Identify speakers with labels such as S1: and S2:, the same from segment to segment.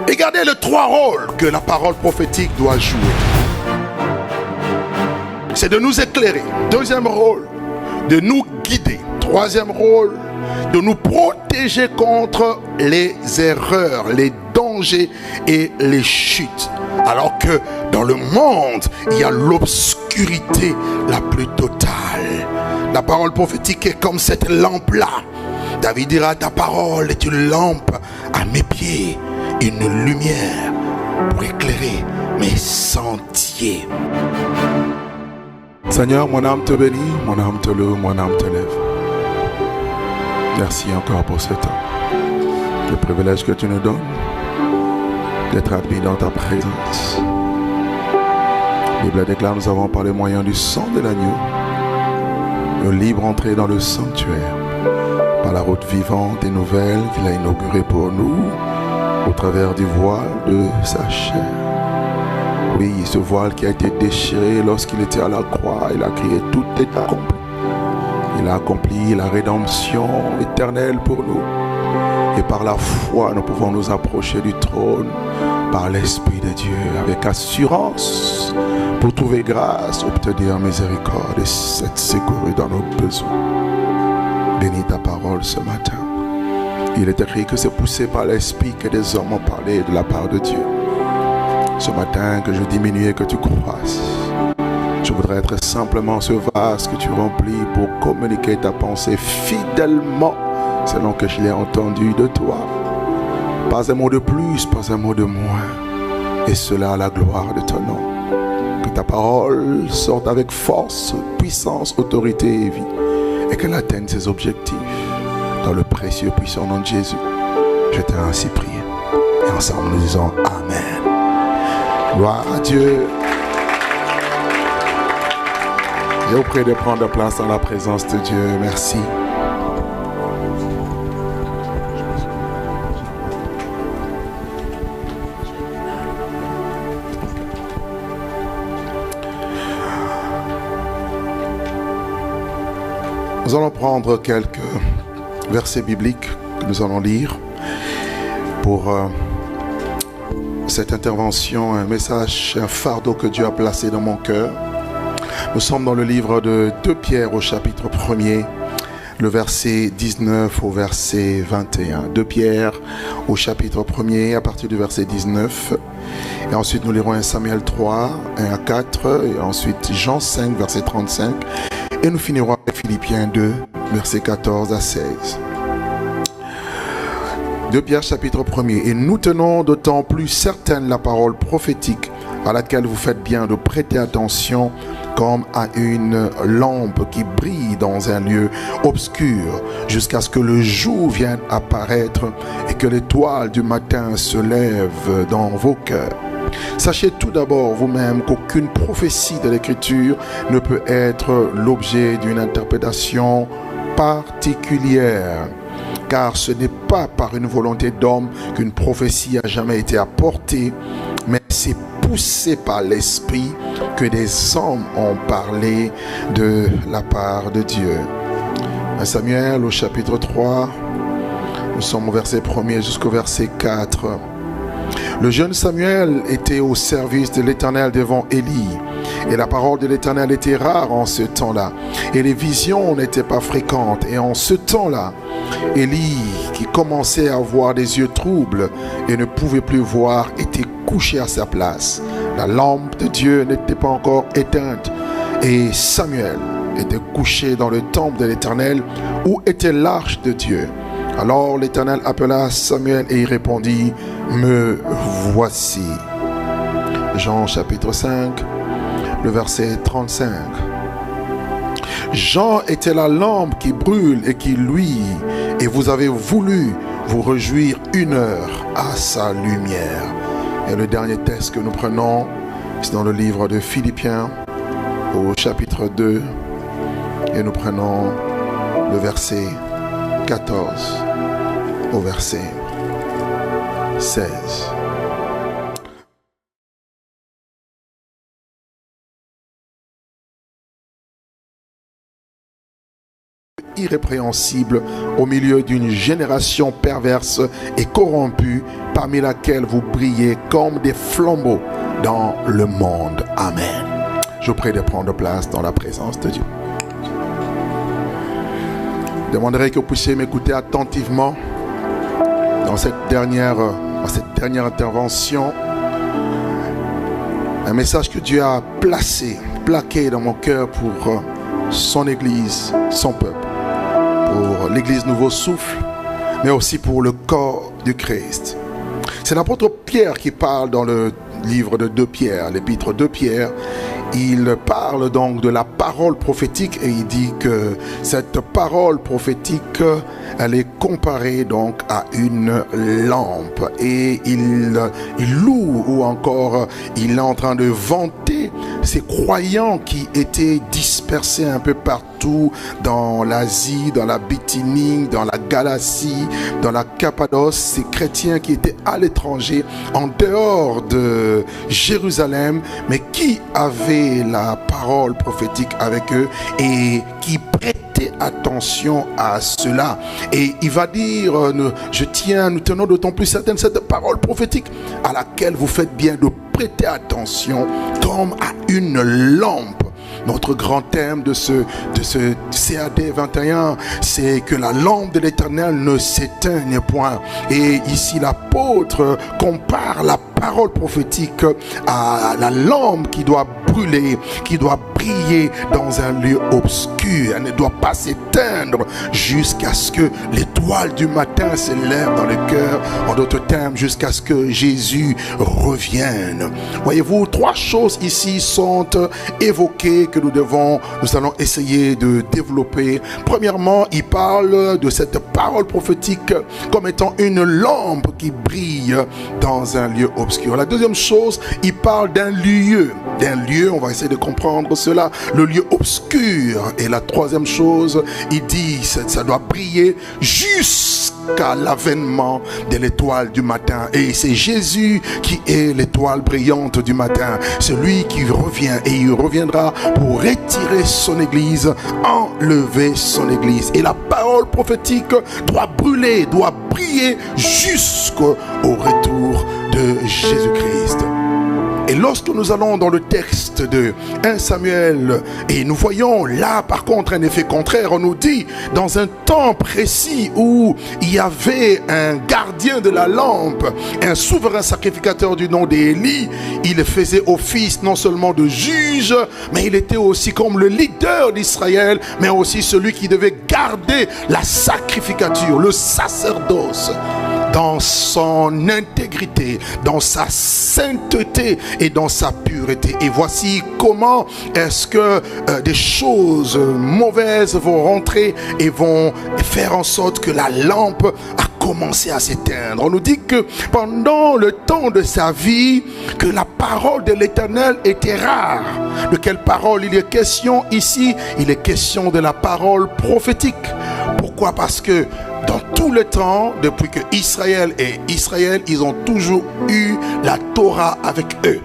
S1: Regardez les trois rôles que la parole prophétique doit jouer. C'est de nous éclairer. Deuxième rôle, de nous guider. Troisième rôle, de nous protéger contre les erreurs, les dangers et les chutes. Alors que dans le monde, il y a l'obscurité la plus totale. La parole prophétique est comme cette lampe-là. David dira, ta parole est une lampe à mes pieds, une lumière pour éclairer mes sentiers.
S2: Seigneur, mon âme te bénit, mon âme te loue, mon âme te lève. Merci encore pour ce temps. Le privilège que tu nous donnes d'être admis dans ta présence. La Bible déclare, nous avons par le moyen du sang de l'agneau une libre entrée dans le sanctuaire par la route vivante et nouvelle qu'il a inaugurée pour nous au travers du voile de sa chair. Oui, ce voile qui a été déchiré lorsqu'il était à la croix, il a crié, tout est accompli. Il a accompli la rédemption éternelle pour nous. Et par la foi, nous pouvons nous approcher du trône par l'Esprit de Dieu avec assurance pour trouver grâce, obtenir miséricorde et être secouru dans nos besoins. Bénis ta parole ce matin. Il est écrit que c'est poussé par l'Esprit que des hommes ont parlé de la part de Dieu. Ce matin, que je diminue et que tu croisses. Je voudrais être simplement ce vase que tu remplis pour communiquer ta pensée fidèlement selon que je l'ai entendu de toi. Pas un mot de plus, pas un mot de moins. Et cela à la gloire de ton nom. Que ta parole sorte avec force, puissance, autorité et vie. Et qu'elle atteigne ses objectifs. Dans le précieux puissant nom de Jésus. Je t'ai ainsi prié. Et ensemble nous disons Amen. Gloire à Dieu. Je vous prie de prendre place dans la présence de Dieu. Merci. Nous allons prendre quelques versets bibliques que nous allons lire pour cette intervention, un message, un fardeau que Dieu a placé dans mon cœur. Nous sommes dans le livre de 2 Pierre au chapitre 1er, le verset 19 au verset 21. 2 Pierre au chapitre 1er à partir du verset 19. Et ensuite nous lirons 1 Samuel 3, 1 à 4. Et ensuite Jean 5, verset 35. Et nous finirons avec Philippiens 2, verset 14 à 16. 2 Pierre chapitre 1er. Et nous tenons d'autant plus certaine la parole prophétique à laquelle vous faites bien de prêter attention comme à une lampe qui brille dans un lieu obscur jusqu'à ce que le jour vienne apparaître et que l'étoile du matin se lève dans vos cœurs. Sachez tout d'abord vous-même qu'aucune prophétie de l'Écriture ne peut être l'objet d'une interprétation particulière, car ce n'est pas par une volonté d'homme qu'une prophétie a jamais été apportée, mais c'est poussé par l'Esprit que des hommes ont parlé de la part de Dieu. 1 Samuel au chapitre 3, nous sommes au verset 1er jusqu'au verset 4. Le jeune Samuel était au service de l'Éternel devant Élie. Et la parole de l'Éternel était rare en ce temps-là. Et les visions n'étaient pas fréquentes. Et en ce temps-là, Élie, qui commençait à avoir des yeux troubles et ne pouvait plus voir, était couché à sa place. La lampe de Dieu n'était pas encore éteinte. Et Samuel était couché dans le temple de l'Éternel où était l'arche de Dieu. Alors l'Éternel appela Samuel et il répondit, « Me voici. » Jean chapitre 5, le verset 35. Jean était la lampe qui brûle et qui luit, et vous avez voulu vous réjouir 1 heure à sa lumière. Et le dernier texte que nous prenons, c'est dans le livre de Philippiens, au chapitre 2, et nous prenons le verset 14 au verset 16. Irrépréhensible au milieu d'une génération perverse et corrompue par parmi laquelle vous brillez comme des flambeaux dans le monde. Amen. Je vous prie de prendre place dans la présence de Dieu. Je demanderai que vous puissiez m'écouter attentivement dans cette dernière intervention. Un message que Dieu a plaqué dans mon cœur pour son Église, son peuple, pour l'Église Nouveau Souffle, mais aussi pour le corps du Christ. C'est l'apôtre Pierre qui parle dans le livre de 2 Pierre, l'épître de Pierre. Il parle donc de la parole prophétique et il dit que cette parole prophétique, elle est comparée donc à une lampe. Et il loue, ou encore il est en train de vanter ces croyants qui étaient dispersés un peu partout dans l'Asie, dans la Bithynie, dans la Galatie, dans la Cappadoce, ces chrétiens qui étaient à l'étranger, en dehors de Jérusalem, mais qui avaient la parole prophétique avec eux et qui prêtaient attention à cela. Et il va dire, nous tenons d'autant plus certaine cette parole prophétique à laquelle vous faites bien de prêter attention comme à une lampe. Notre grand thème de ce CAD 21, c'est que la lampe de l'Éternel ne s'éteigne point. Et ici, l'apôtre compare la parole prophétique à la lampe qui doit brûler, qui doit briller dans un lieu obscur. Elle ne doit pas s'éteindre jusqu'à ce que l'étoile du matin s'élève dans le cœur. En d'autres termes, jusqu'à ce que Jésus revienne. Voyez-vous, 3 choses ici sont évoquées que nous allons essayer de développer. Premièrement, il parle de cette parole prophétique comme étant une lampe qui brille dans un lieu obscur. La deuxième chose, il parle d'un lieu, on va essayer de comprendre cela, le lieu obscur. Et la troisième chose, il dit, ça doit briller jusqu'à l'avènement de l'étoile du matin. Et c'est Jésus qui est l'étoile brillante du matin, celui qui revient, et il reviendra pour retirer son église, enlever son église. Et la parole prophétique doit brûler, doit briller jusqu'au retour de Jésus-Christ. Et lorsque nous allons dans le texte de 1 Samuel, et nous voyons là par contre un effet contraire, on nous dit dans un temps précis où il y avait un gardien de la lampe, un souverain sacrificateur du nom d'Élie. Il faisait office non seulement de juge, mais il était aussi comme le leader d'Israël, mais aussi celui qui devait garder la sacrificature, le sacerdoce, dans son intégrité, dans sa sainteté et dans sa pureté. Et voici comment est-ce que des choses mauvaises vont rentrer et vont faire en sorte que la lampe a commencé à s'éteindre. On nous dit que pendant le temps de sa vie, que la parole de l'Éternel était rare. De quelle parole il est question ici? Il est question de la parole prophétique. Pourquoi? Parce que dans tout le temps, depuis que Israël, ils ont toujours eu la Torah avec eux.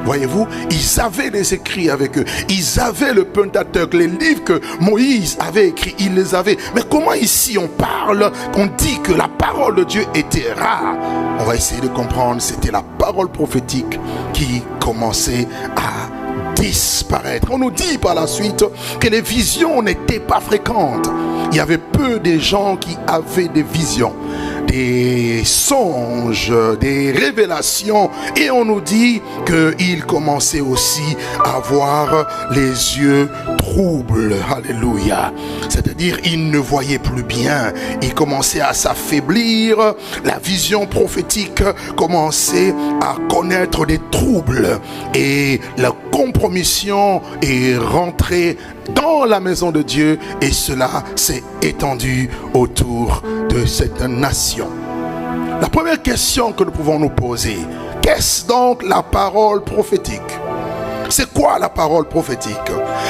S2: Voyez-vous, ils avaient les écrits avec eux. Ils avaient le Pentateuque, les livres que Moïse avait écrits, ils les avaient. Mais comment ici on parle, on dit que la parole de Dieu était rare? On va essayer de comprendre. C'était la parole prophétique qui commençait à disparaître. On nous dit par la suite que les visions n'étaient pas fréquentes. Il y avait peu de gens qui avaient des visions, des songes, des révélations. Et on nous dit qu'il commençait aussi à avoir les yeux troubles. Alléluia. C'est-à-dire, il ne voyait plus bien. Il commençait à s'affaiblir. La vision prophétique commençait à connaître des troubles. Et la compromission est rentrée dans la maison de Dieu, et cela s'est étendu autour de cette nation. La première question que nous pouvons nous poser, qu'est-ce donc la parole prophétique? C'est quoi la parole prophétique?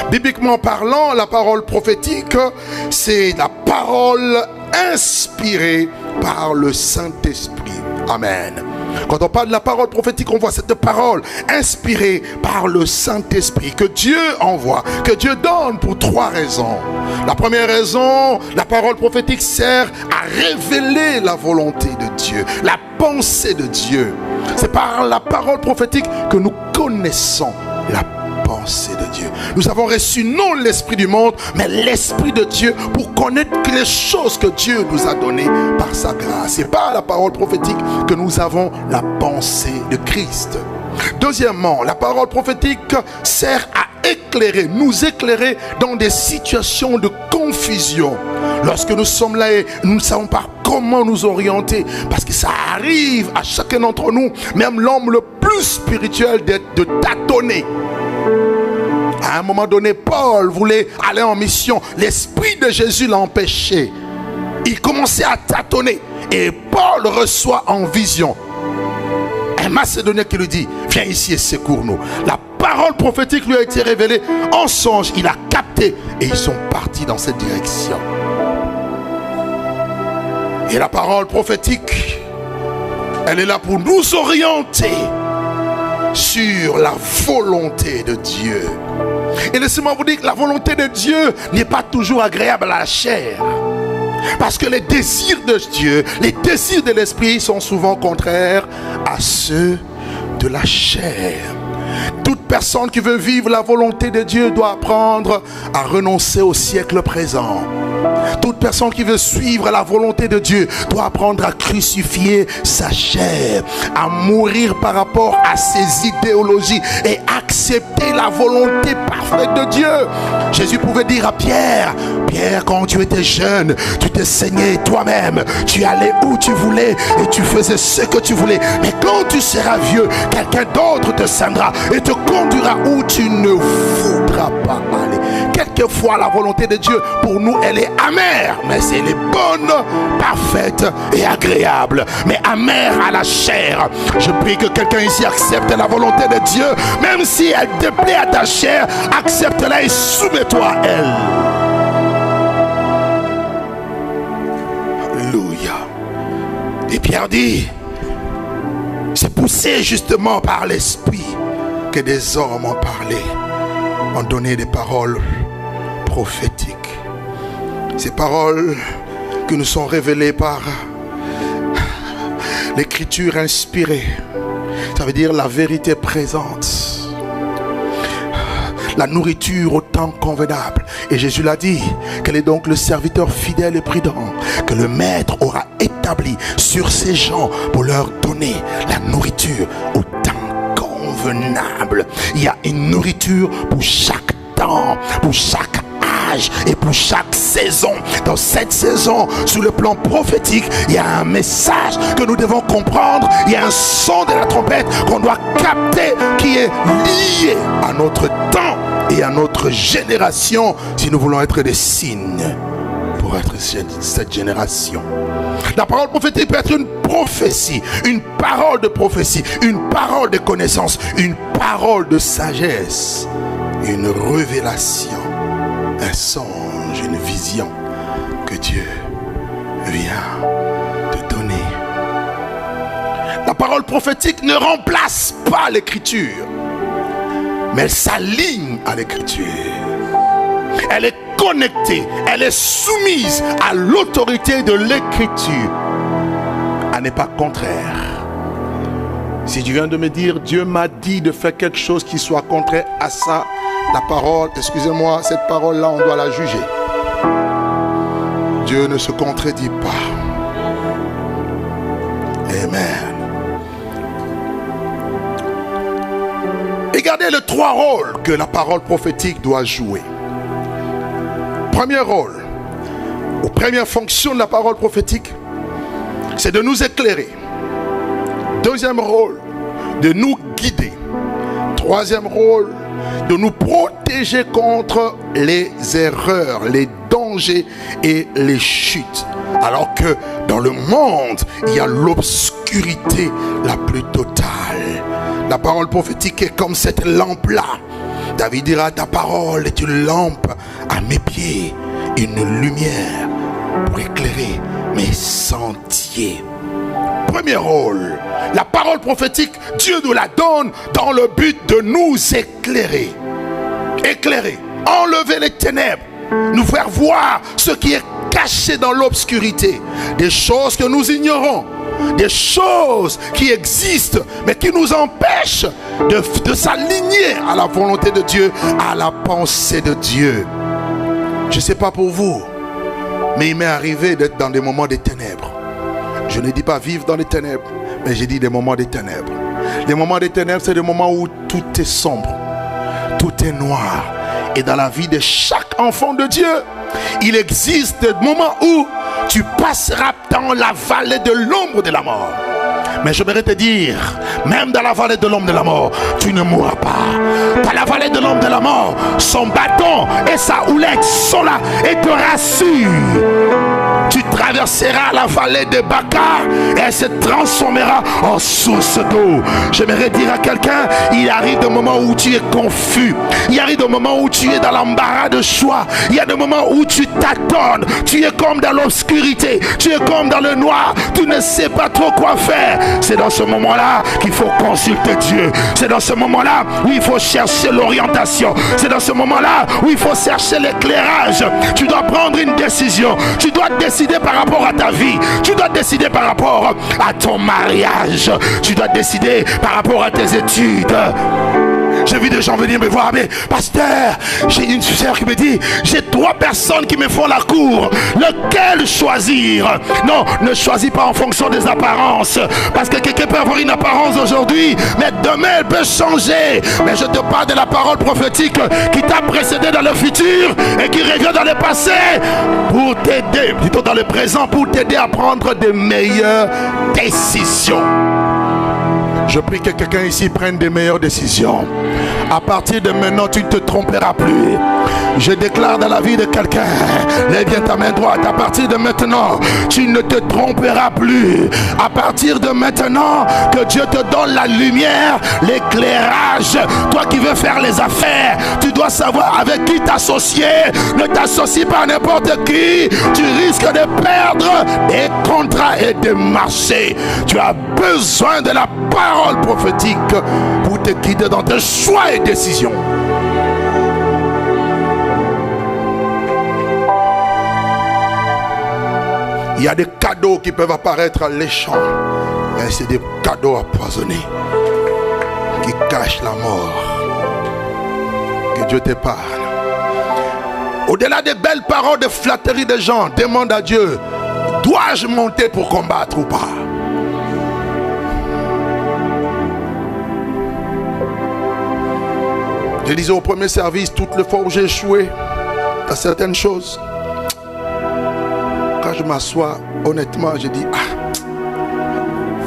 S2: Bibliquement parlant, la parole prophétique, c'est la parole inspirée par le Saint-Esprit. Amen. Quand on parle de la parole prophétique, on voit cette parole inspirée par le Saint-Esprit que Dieu envoie, que Dieu donne pour 3 raisons. La première raison, la parole prophétique sert à révéler la volonté de Dieu. La
S1: pensée de Dieu. C'est par la parole prophétique que nous connaissons la pensée de Dieu. Nous avons reçu non l'esprit du monde, mais l'esprit de Dieu pour connaître les choses que Dieu nous a données par sa grâce. C'est par la parole prophétique que nous avons la pensée de Christ. Deuxièmement, la parole prophétique sert à éclairer, nous éclairer dans des situations de confusion. Lorsque nous sommes là et nous ne savons pas comment nous orienter, parce que ça arrive à chacun d'entre nous, même l'homme le plus spirituel, de tâtonner. À un moment donné, Paul voulait aller en mission. L'esprit de Jésus l'a empêché. Il commençait à tâtonner. Et Paul reçoit en vision un Macédonien qui lui dit: viens ici et secours-nous. La parole prophétique lui a été révélée en songe. Il a capté et ils sont partis dans cette direction. Et la parole prophétique, elle est là pour nous orienter sur la volonté de Dieu. Et laissez-moi vous dire que la volonté de Dieu n'est pas toujours agréable à la chair. Parce que les désirs de Dieu, les désirs de l'esprit sont souvent contraires à ceux de la chair. Toute personne qui veut vivre la volonté de Dieu doit apprendre à renoncer au siècle présent. Toute personne qui veut suivre la volonté de Dieu doit apprendre à crucifier sa chair, à mourir par rapport à ses idéologies et accepter la volonté parfaite de Dieu. Jésus pouvait dire à Pierre: Pierre, quand tu étais jeune, tu te saignais toi-même, tu allais où tu voulais et tu faisais ce que tu voulais. Mais quand tu seras vieux, quelqu'un d'autre te saignera et te conduira où tu ne voudras pas aller. Quelquefois, la volonté de Dieu, pour nous, elle est amère, mais elle est bonne, parfaite et agréable. Mais amère à la chair. Je prie que quelqu'un ici accepte la volonté de Dieu, même si elle déplaît à ta chair, accepte-la et soumets-toi à elle. Alléluia. Et Pierre dit: c'est poussé justement par l'esprit que des hommes ont parlé, ont donné des paroles prophétiques. Ces paroles qui nous sont révélées par l'écriture inspirée, ça veut dire la vérité présente, la nourriture au temps convenable. Et Jésus l'a dit: quel est donc le serviteur fidèle et prudent que le maître aura établi sur ces gens pour leur donner la nourriture au temps convenable. Il y a une nourriture pour chaque temps, pour chaque âge et pour chaque saison. Dans cette saison, sous le plan prophétique, il y a un message que nous devons comprendre. Il y a un son de la trompette qu'on doit capter, qui est lié à notre temps et à notre génération, si nous voulons être des signes pour être cette génération. La parole prophétique peut être une prophétie, une parole de prophétie, une parole de connaissance, une parole de sagesse, une révélation, un songe, une vision que Dieu vient te donner. La parole prophétique ne remplace pas l'écriture, mais elle s'aligne à l'écriture. Elle est connectée, elle est soumise à l'autorité de l'écriture. Elle n'est pas contraire. Si tu viens de me dire: Dieu m'a dit de faire quelque chose qui soit contraire à ça, la parole, excusez-moi, cette parole-là, on doit la juger. Dieu ne se contredit pas. Amen. Regardez les trois rôles que la parole prophétique doit jouer. Premier rôle, ou première fonction de la parole prophétique, c'est de nous éclairer. Deuxième rôle, de nous guider. Troisième rôle, de nous protéger contre les erreurs, les dangers et les chutes. Alors que dans le monde, il y a l'obscurité la plus totale. La parole prophétique est comme cette lampe-là. David dira: ta parole est une lampe à mes pieds, une lumière pour éclairer mes sentiers. Premier rôle, la parole prophétique, Dieu nous la donne dans le but de nous éclairer. Éclairer, enlever les ténèbres, nous faire voir ce qui est caché dans l'obscurité, des choses que nous ignorons. des choses qui existent, mais qui nous empêchent de s'aligner à la volonté de Dieu, à la pensée de Dieu. Je ne sais pas pour vous, mais il m'est arrivé d'être dans des moments de ténèbres. Je ne dis pas vivre dans les ténèbres, mais j'ai dit des moments de ténèbres. Les moments de ténèbres, c'est des moments où tout est sombre, tout est noir. Et dans la vie de chaque enfant de Dieu, il existe des moments où tu passeras dans la vallée de l'ombre de la mort. Mais je voudrais te dire, même dans la vallée de l'ombre de la mort, tu ne mourras pas. Dans la vallée de l'ombre de la mort, son bâton et sa houlette sont là et te rassurent. Tu traverseras la vallée de Baca et elle se transformera en source d'eau. J'aimerais dire à quelqu'un, il arrive des moments où tu es confus. Il arrive des moments où tu es dans l'embarras de choix. Il y a des moments où tu tâtonnes. Tu es comme dans l'obscurité. Tu es comme dans le noir. Tu ne sais pas trop quoi faire. C'est dans ce moment-là qu'il faut consulter Dieu. C'est dans ce moment-là où il faut chercher l'orientation. C'est dans ce moment-là où il faut chercher l'éclairage. Tu dois prendre une décision. Tu dois décider par rapport à ta vie. Tu dois décider par rapport à ton mariage. Tu dois décider par rapport à tes études. J'ai vu des gens venir me voir, mais pasteur, j'ai une sœur qui me dit, j'ai 3 personnes qui me font la cour. Lequel choisir? Non, ne choisis pas en fonction des apparences. Parce que quelqu'un peut avoir une apparence aujourd'hui, mais demain elle peut changer. Mais je te parle de la parole prophétique qui t'a précédé dans le futur et qui revient dans le passé pour t'aider, plutôt dans le présent, pour t'aider à prendre de meilleures décisions. Je prie que quelqu'un ici prenne des meilleures décisions. À partir de maintenant, tu ne te tromperas plus. Je déclare dans la vie de quelqu'un, lève bien ta main droite. À partir de maintenant, tu ne te tromperas plus. À partir de maintenant, que Dieu te donne la lumière, l'éclairage. Toi qui veux faire les affaires, tu dois savoir avec qui t'associer. Ne t'associe pas à n'importe qui. Tu risques de perdre des contrats et de marchés. Tu as besoin de la parole prophétique pour te guider dans tes choix et décisions. Il y a des cadeaux qui peuvent apparaître alléchants, mais c'est des cadeaux empoisonnés qui cachent la mort. Que Dieu te parle. Au-delà des belles paroles de flatterie des gens, demande à Dieu, dois-je monter pour combattre ou pas? Je disais au premier service, toutes les fois où j'ai échoué à certaines choses, quand je m'assois, honnêtement, je dis,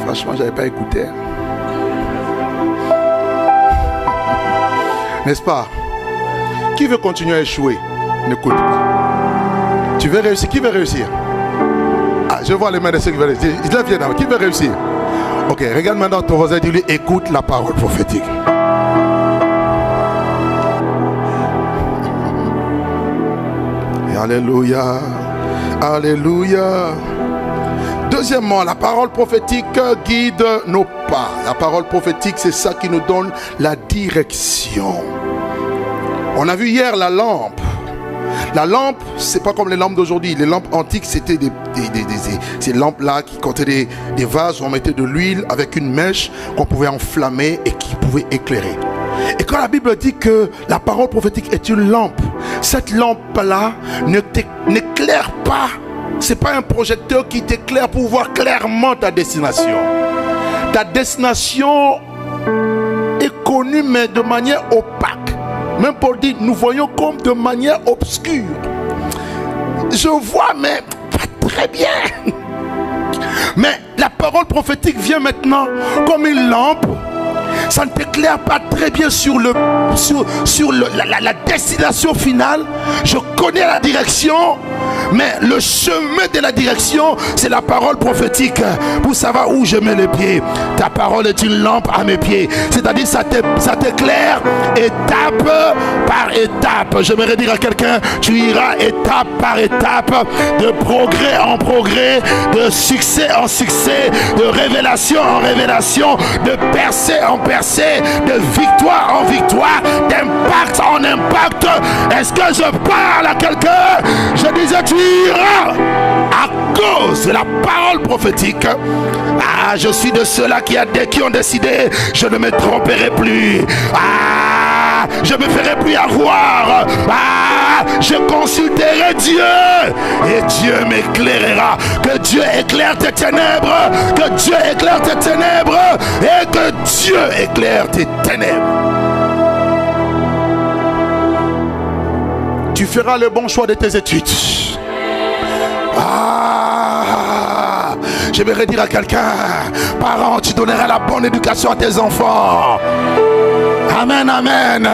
S1: franchement, je n'avais pas écouté. N'est-ce pas? Qui veut continuer à échouer? N'écoute pas. Tu veux réussir? Qui veut réussir? Je vois les mains de ceux qui veulent réussir. Qui veut réussir? Ok, regarde maintenant ton voisin et dis-lui, écoute la parole prophétique. Alléluia, alléluia. Deuxièmement, la parole prophétique guide nos pas. La parole prophétique, c'est ça qui nous donne la direction. On a vu hier la lampe. La lampe, c'est pas comme les lampes d'aujourd'hui. Les lampes antiques, c'était ces lampes-là qui contenaient des vases où on mettait de l'huile avec une mèche qu'on pouvait enflammer et qui pouvait éclairer. Et quand la Bible dit que la parole prophétique est une lampe, cette lampe-là n'éclaire pas. Ce n'est pas un projecteur qui t'éclaire pour voir clairement ta destination. Ta destination est connue, mais de manière opaque. Même Paul dit, nous voyons comme de manière obscure. Je vois, mais pas très bien. Mais la parole prophétique vient maintenant comme une lampe. Ça ne t'éclaire pas très bien sur la destination finale. Je connais la direction, mais le chemin de la direction, c'est la parole prophétique. Pour savoir où je mets les pieds. Ta parole est une lampe à mes pieds. C'est-à-dire ça t'éclaire étape par étape. J'aimerais dire à quelqu'un, tu iras étape par étape, de progrès en progrès, de succès en succès, de révélation en révélation, de percée en percée, traverser de victoire en victoire, d'impact en impact. Est-ce que je parle à quelqu'un? Je disais, tu iras à cause de la parole prophétique. Ah, je suis de ceux-là qui ont décidé, je ne me tromperai plus. Ah, je me ferai plus avoir. Ah, je consulterai Dieu et Dieu m'éclairera. Que Dieu éclaire tes ténèbres, que Dieu éclaire tes ténèbres et que Dieu éclaire tes ténèbres. Tu feras le bon choix de tes études. Ah, j'aimerais dire à quelqu'un, parents, tu donneras la bonne éducation à tes enfants. Amen, amen.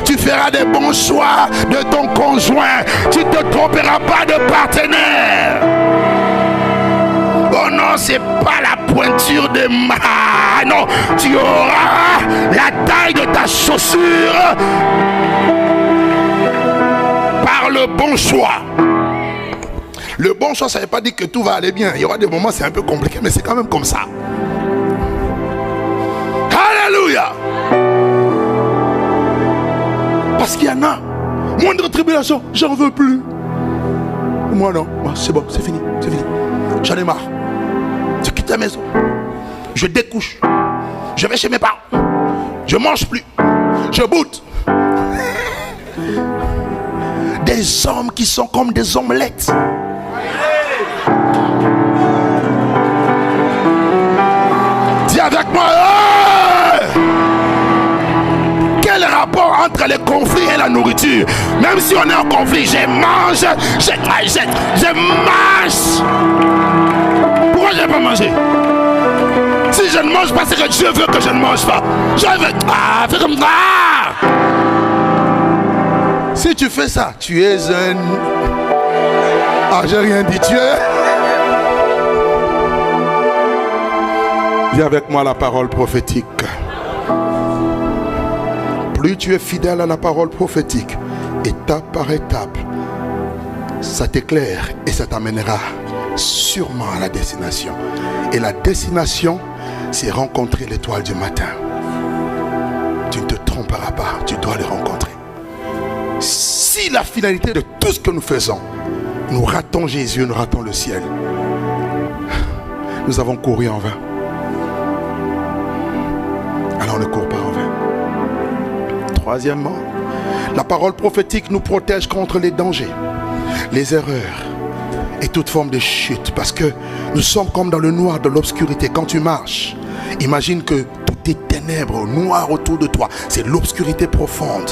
S1: Tu feras des bons choix de ton conjoint. Tu ne te tromperas pas de partenaire. Oh non, c'est pas la pointure de ma... Non, tu auras la taille de ta chaussure par le bon choix. Le bon choix, ça ne veut pas dire que tout va aller bien. Il y aura des moments, c'est un peu compliqué, mais c'est quand même comme ça. Alléluia. Parce qu'il y en a, moindre tribulation, j'en veux plus. Moi non, moi, c'est bon, c'est fini, c'est fini. J'en ai marre. Je quitte la maison. Je découche. Je vais chez mes parents. Je mange plus. Je boude. Des hommes qui sont comme des omelettes. Dis avec moi. Quel rapport entre les conflits et la nourriture? Même si on est en conflit, je mange. Pourquoi je n'ai pas mangé? Si je ne mange pas, c'est que Dieu veut que je ne mange pas. Je veux. Ah, fais comme ça. Si tu fais ça, tu es un... Ah, j'ai rien dit, tu es... Viens avec moi la parole prophétique. Plus tu es fidèle à la parole prophétique, étape par étape, ça t'éclaire et ça t'amènera sûrement à la destination. Et la destination, c'est rencontrer l'étoile du matin. Tu ne te tromperas pas, tu dois les rencontrer. Si la finalité de tout ce que nous faisons, nous ratons Jésus, nous ratons le ciel, nous avons couru en vain. Alors ne cours pas en vain. Troisièmement, la parole prophétique nous protège contre les dangers, les erreurs et toute forme de chute. Parce que nous sommes comme dans le noir de l'obscurité. Quand tu marches, imagine que tout est ténèbres, noir autour de toi. C'est l'obscurité profonde.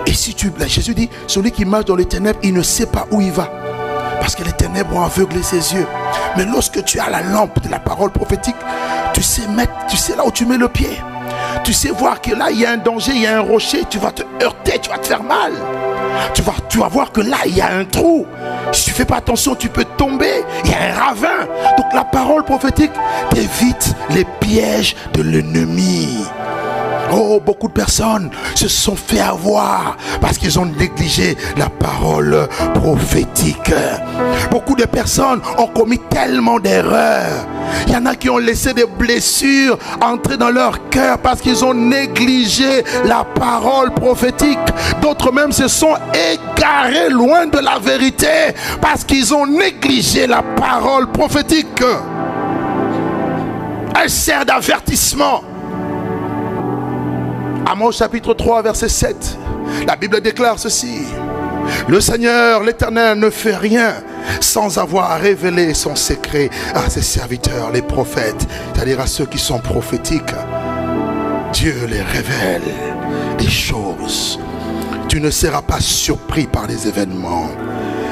S1: Et si tu... Jésus dit, celui qui marche dans les ténèbres, il ne sait pas où il va. Parce que les ténèbres ont aveuglé ses yeux. Mais lorsque tu as la lampe de la parole prophétique, tu sais là où tu mets le pied. Tu sais voir que là il y a un danger, il y a un rocher, tu vas te heurter, tu vas te faire mal. Tu vas voir que là il y a un trou. Si tu ne fais pas attention, tu peux tomber. Il y a un ravin. Donc la parole prophétique t'évite les pièges de l'ennemi. Oh, beaucoup de personnes se sont fait avoir parce qu'ils ont négligé la parole prophétique. Beaucoup de personnes ont commis tellement d'erreurs. Il y en a qui ont laissé des blessures entrer dans leur cœur parce qu'ils ont négligé la parole prophétique. D'autres même se sont égarés loin de la vérité parce qu'ils ont négligé la parole prophétique. Elle sert d'avertissement. Amos chapitre 3 verset 7, la Bible déclare ceci: le Seigneur l'Éternel ne fait rien sans avoir révélé son secret à ses serviteurs les prophètes, c'est-à-dire à ceux qui sont prophétiques. Dieu les révèle des choses. Tu ne seras pas surpris par les événements.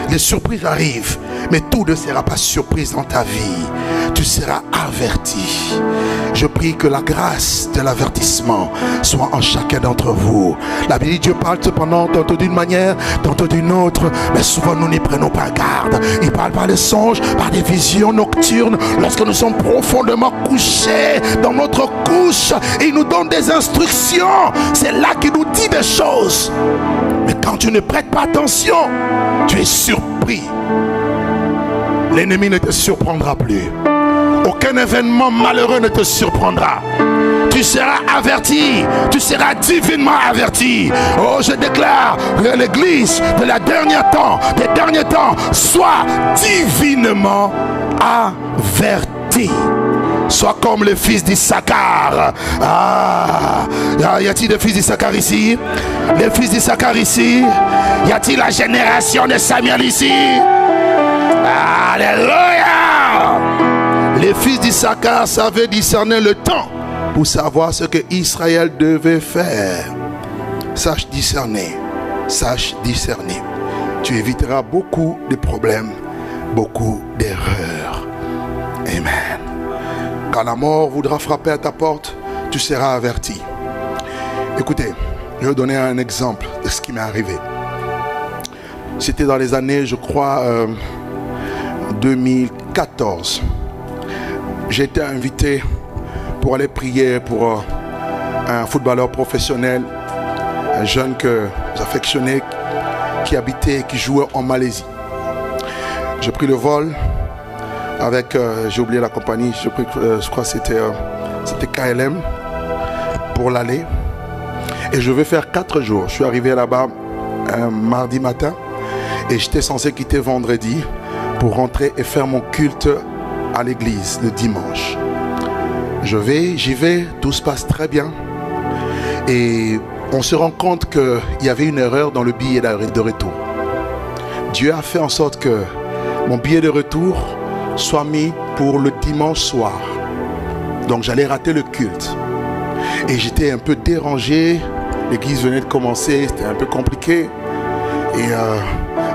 S1: Les surprises arrivent, mais tout ne sera pas surprise dans ta vie. Tu seras averti. Je prie que la grâce de l'avertissement soit en chacun d'entre vous. La Bible dit, Dieu parle cependant tantôt d'une manière, tantôt d'une autre, mais souvent nous n'y prenons pas garde. Il parle par les songes, par des visions nocturnes, lorsque nous sommes profondément couchés dans notre couche, et il nous donne des instructions. C'est là qu'il nous dit des choses. Mais quand tu ne prêtes pas attention, tu es surpris. L'ennemi ne te surprendra plus. Aucun événement malheureux ne te surprendra. tu seras averti, tu seras divinement averti. Oh, je déclare que l'église de la dernière temps, des derniers temps, soit divinement averti. Sois comme le fils d'Issachar. Ah, y a-t-il des fils d'Issachar ici? Les fils d'Issachar ici? Y a-t-il la génération de Samuel ici? Alléluia! Les fils d'Issachar savaient discerner le temps pour savoir ce que Israël devait faire. Sache discerner, sache discerner. Tu éviteras beaucoup de problèmes, beaucoup d'erreurs. Amen. Quand la mort voudra frapper à ta porte, tu seras averti. Écoutez, je vais vous donner un exemple de ce qui m'est arrivé. C'était dans les années, je crois, 2014. J'ai été invité pour aller prier pour un footballeur professionnel, un jeune que j'affectionnais, qui habitait, qui jouait en Malaisie. J'ai pris le vol avec, j'ai oublié la compagnie, je crois que c'était KLM pour l'aller. Et je vais faire 4 jours. Je suis arrivé là-bas un mardi matin et j'étais censé quitter vendredi pour rentrer et faire mon culte à l'église le dimanche. J'y vais, tout se passe très bien. Et on se rend compte qu'il y avait une erreur dans le billet de retour. Dieu a fait en sorte que mon billet de retour soit mis pour le dimanche soir. Donc j'allais rater le culte. Et j'étais un peu dérangé. L'église venait de commencer, c'était un peu compliqué. Et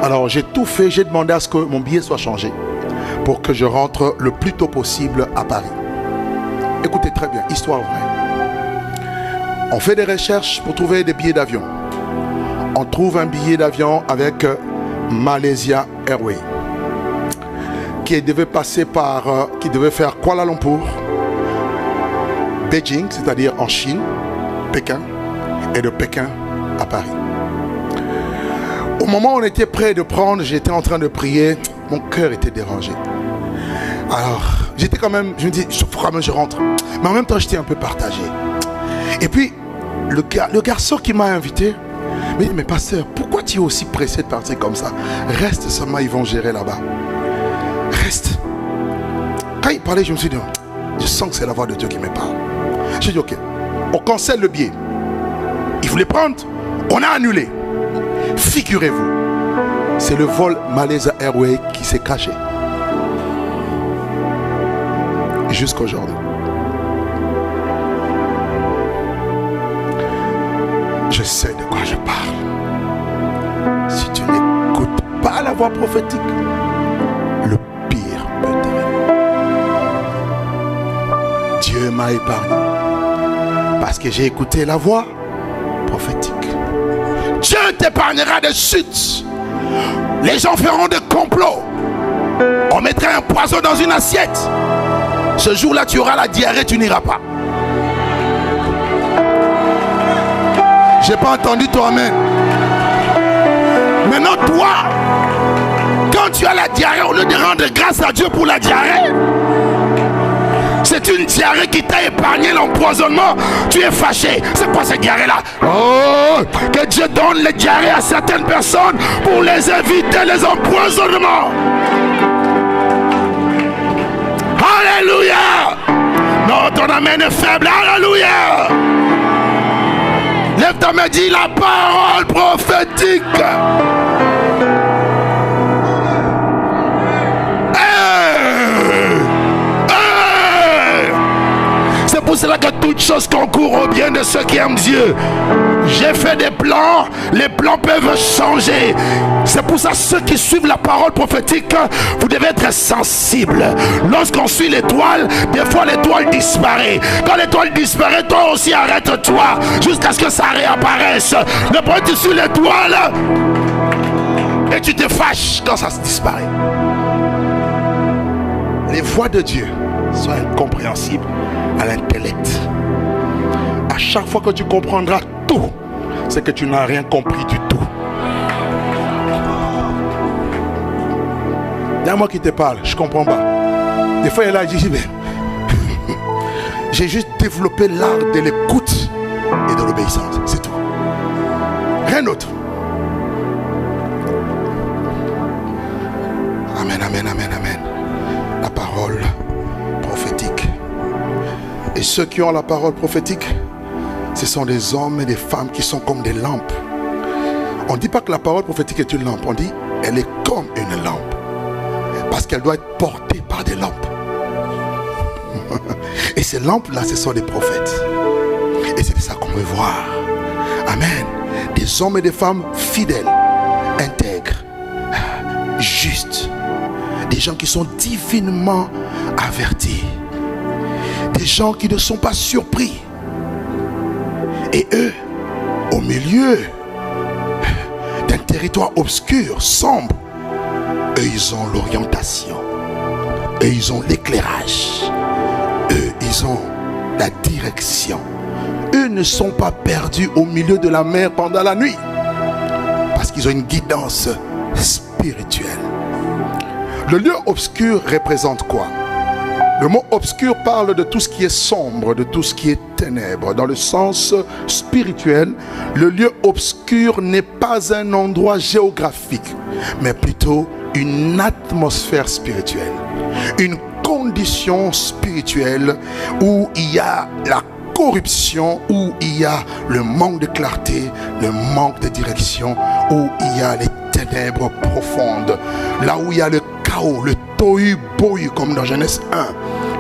S1: alors j'ai tout fait, j'ai demandé à ce que mon billet soit changé pour que je rentre le plus tôt possible à Paris. Écoutez très bien, histoire vraie. On fait des recherches pour trouver des billets d'avion. On trouve un billet d'avion avec Malaysia Airways qui devait passer par, qui devait faire Kuala Lumpur, Beijing, c'est-à-dire en Chine, Pékin, et de Pékin à Paris. Au moment où on était prêt de prendre, j'étais en train de prier, mon cœur était dérangé. Alors, j'étais quand même, je me dis, il faut quand même que je rentre. Mais en même temps, j'étais un peu partagé. Et puis, le garçon qui m'a invité me dit, mais pasteur, pourquoi tu es aussi pressé de partir comme ça? Reste seulement, ils vont gérer là-bas. Reste. Quand il parlait, je me suis dit, je sens que c'est la voix de Dieu qui me parle. J'ai dit, ok, on cancelle le billet. Il voulait prendre, on a annulé. Figurez-vous, c'est le vol Malaysia Airways qui s'est caché. Jusqu'aujourd'hui. Je sais de quoi je parle. Si tu n'écoutes pas la voix prophétique, le pire peut t'arriver. Dieu m'a épargné parce que j'ai écouté la voix prophétique. Dieu t'épargnera de chutes. Les gens feront des complots. On mettrait un poison dans une assiette. Ce jour-là, tu auras la diarrhée, tu n'iras pas. J'ai pas entendu toi, amen. Maintenant, toi, quand tu as la diarrhée, au lieu de rendre grâce à Dieu pour la diarrhée, c'est une diarrhée qui t'a épargné l'empoisonnement. Tu es fâché. C'est quoi cette diarrhée-là? Oh, que Dieu donne les diarrhées à certaines personnes pour les éviter les empoisonnements. Alléluia. Non, ton amen est faible. Alléluia. Lève ta main, dis la parole prophétique. C'est pour cela que toute chose concourt au bien de ceux qui aiment Dieu. J'ai fait des plans, les plans peuvent changer. C'est pour ça ceux qui suivent la parole prophétique, vous devez être sensibles. Lorsqu'on suit l'étoile, des fois l'étoile disparaît. Quand l'étoile disparaît, toi aussi arrête-toi jusqu'à ce que ça réapparaisse. Le point, tu suis l'étoile et tu te fâches quand ça se disparaît. Les voix de Dieu sont incompréhensibles à l'intellect. À chaque fois que tu comprendras tout, c'est que tu n'as rien compris du tout. Il y a moi qui te parle, je comprends pas. Des fois il est là, il dit, mais J'ai juste développé l'art de l'écoute et de l'obéissance. C'est tout. Rien d'autre. Amen, amen, amen, amen. La parole prophétique. Et ceux qui ont la parole prophétique, ce sont des hommes et des femmes qui sont comme des lampes. On ne dit pas que la parole prophétique est une lampe. On dit elle est comme une lampe. Parce qu'elle doit être portée par des lampes. Et ces lampes-là, ce sont des prophètes. Et c'est ça qu'on veut voir. Amen. Des hommes et des femmes fidèles, intègres, justes. Des gens qui sont divinement avertis. Des gens qui ne sont pas surpris. Et eux, au milieu d'un territoire obscur, sombre, eux, ils ont l'orientation. Eux, ils ont l'éclairage. Eux, ils ont la direction. Eux ne sont pas perdus au milieu de la mer pendant la nuit. Parce qu'ils ont une guidance spirituelle. Le lieu obscur représente quoi? Le mot obscur parle de tout ce qui est sombre, de tout ce qui est ténèbres. Dans le sens spirituel, le lieu obscur n'est pas un endroit géographique, mais plutôt une atmosphère spirituelle. Une condition spirituelle où il y a la corruption, où il y a le manque de clarté, le manque de direction, où il y a les ténèbres profondes, là où il y a le chaos, le tohu-bohu, comme dans Genèse 1.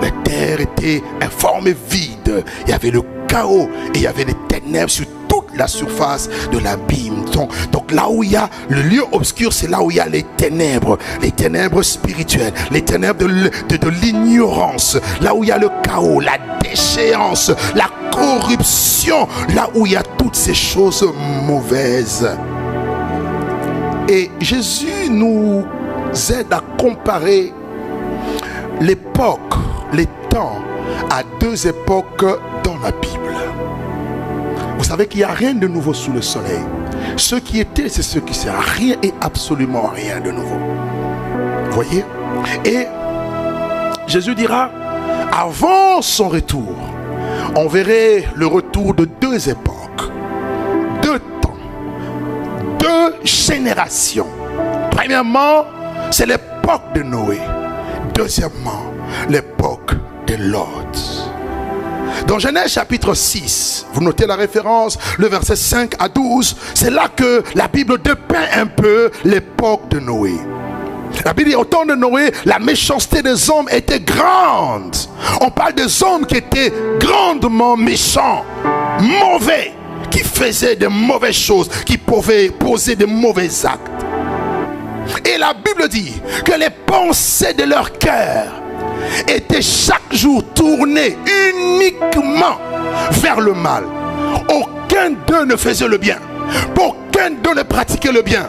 S1: La terre était informe et vide. Il y avait le chaos et il y avait les ténèbres sur toute la surface de l'abîme. Donc là où il y a le lieu obscur, c'est là où il y a les ténèbres spirituelles, les ténèbres de l'ignorance, là où il y a le chaos, la déchéance, la corruption, là où il y a toutes ces choses mauvaises. Et Jésus nous aide à comparer l'époque, les temps, à deux époques dans la Bible. Vous savez qu'il n'y a rien de nouveau sous le soleil. Ce qui était, c'est ce qui sera. Rien et absolument rien de nouveau. Vous voyez? Et Jésus dira, avant son retour, on verrait le retour de deux époques, deux temps, deux générations. Premièrement, c'est l'époque de Noé. Deuxièmement, l'époque de Lot. Dans Genèse chapitre 6, vous notez la référence, le verset 5 à 12, c'est là que la Bible dépeint un peu l'époque de Noé. La Bible dit, au temps de Noé, la méchanceté des hommes était grande. On parle des hommes qui étaient grandement méchants, mauvais, qui faisaient de mauvaises choses, qui pouvaient poser de mauvais actes. Et la Bible dit que les pensées de leur cœur étaient chaque jour tournées uniquement vers le mal. Aucun d'eux ne faisait le bien. Aucun d'eux ne pratiquait le bien.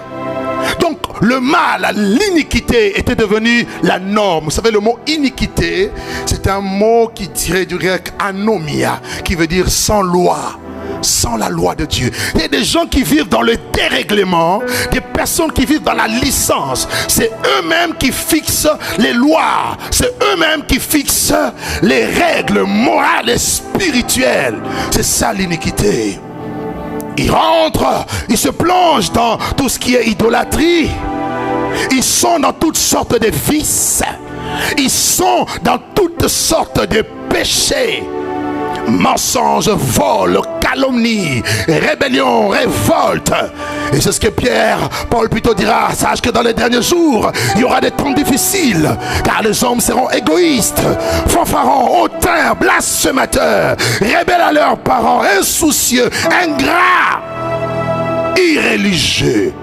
S1: Donc le mal, l'iniquité était devenu la norme. Vous savez, le mot iniquité, c'est un mot qui tiré du grec anomia, qui veut dire sans loi. Sans la loi de Dieu. Il y a des gens qui vivent dans le dérèglement, des personnes qui vivent dans la licence. C'est eux-mêmes qui fixent les lois, c'est eux-mêmes qui fixent les règles morales et spirituelles. C'est ça l'iniquité. Ils rentrent, ils se plongent dans tout ce qui est idolâtrie. Ils sont dans toutes sortes de vices. Ils sont dans toutes sortes de péchés. Mensonge, vol, calomnie, rébellion, révolte. Et c'est ce que Paul plutôt dira, sache que dans les derniers jours, il y aura des temps difficiles, car les hommes seront égoïstes, fanfarons, hautains, blasphémateurs, rebelles à leurs parents, insoucieux, ingrats, irréligieux,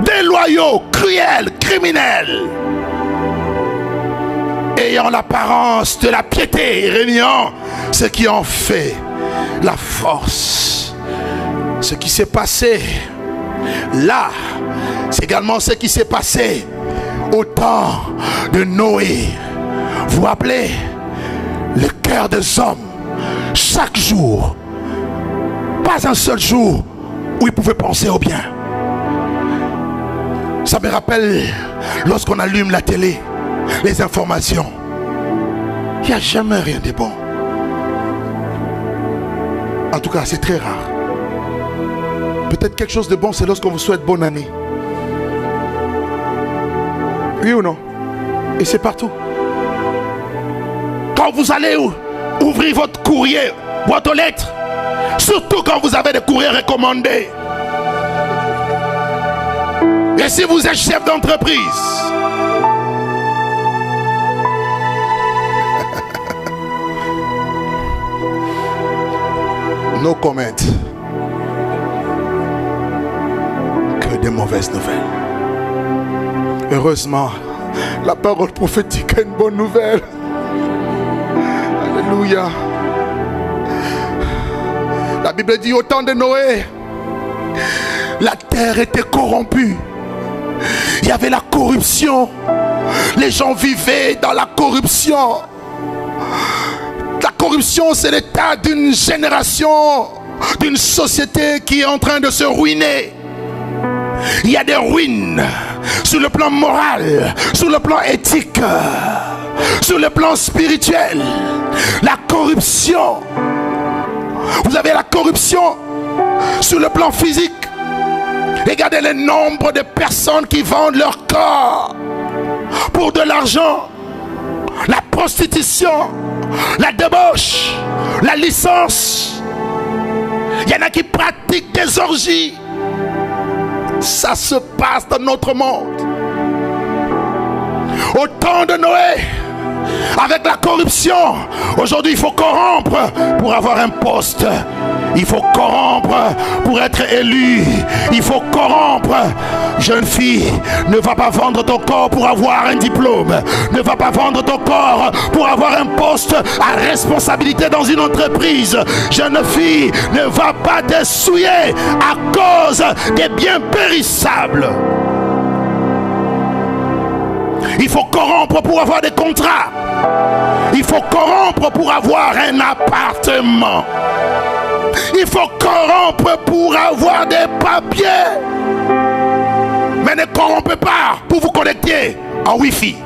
S1: déloyaux, cruels, criminels, ayant l'apparence de la piété, régnant ce qui en fait la force. Ce qui s'est passé là, c'est également ce qui s'est passé au temps de Noé. Vous vous rappelez, le cœur des hommes, chaque jour, pas un seul jour où ils pouvaient penser au bien. Ça me rappelle lorsqu'on allume la télé, les informations. Il n'y a jamais rien de bon. En tout cas, c'est très rare. Peut-être quelque chose de bon, c'est lorsqu'on vous souhaite bonne année. Oui ou non? Et c'est partout. Quand vous allez ouvrir votre courrier, boîte aux lettres, surtout quand vous avez des courriers recommandés. Et si vous êtes chef d'entreprise, no comment. Que des mauvaises nouvelles. Heureusement, la parole prophétique a une bonne nouvelle. Alléluia. La Bible dit au temps de Noé, la terre était corrompue. Il y avait la corruption. Les gens vivaient dans la corruption. La corruption, c'est l'état d'une génération, d'une société qui est en train de se ruiner. Il y a des ruines sur le plan moral, sur le plan éthique, sur le plan spirituel. La corruption. Vous avez la corruption sur le plan physique. Regardez le nombre de personnes qui vendent leur corps pour de l'argent. La prostitution, la débauche, la licence. Il y en a qui pratiquent des orgies. Ça se passe dans notre monde. Au temps de Noé, avec la corruption, aujourd'hui il faut corrompre pour avoir un poste. Il faut corrompre pour être élu. Il faut corrompre. Jeune fille, ne va pas vendre ton corps pour avoir un diplôme. Ne va pas vendre ton corps pour avoir un poste à responsabilité dans une entreprise. Jeune fille, ne va pas te souiller à cause des biens périssables. Il faut corrompre pour avoir des contrats. Il faut corrompre pour avoir un appartement. Il faut corrompre pour avoir des papiers. Mais ne corrompez pas pour vous connecter en Wi-Fi.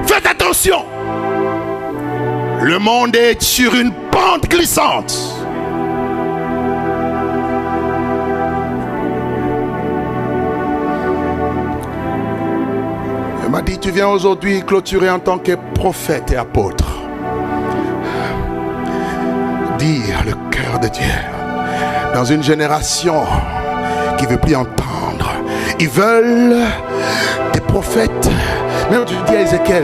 S1: Faites attention. Le monde est sur une pente glissante. Il m'a dit, tu viens aujourd'hui clôturer en tant que prophète et apôtre. Dire le cœur de Dieu dans une génération qui ne veut plus entendre. Ils veulent des prophètes. Même tu dis à Ézéchiel,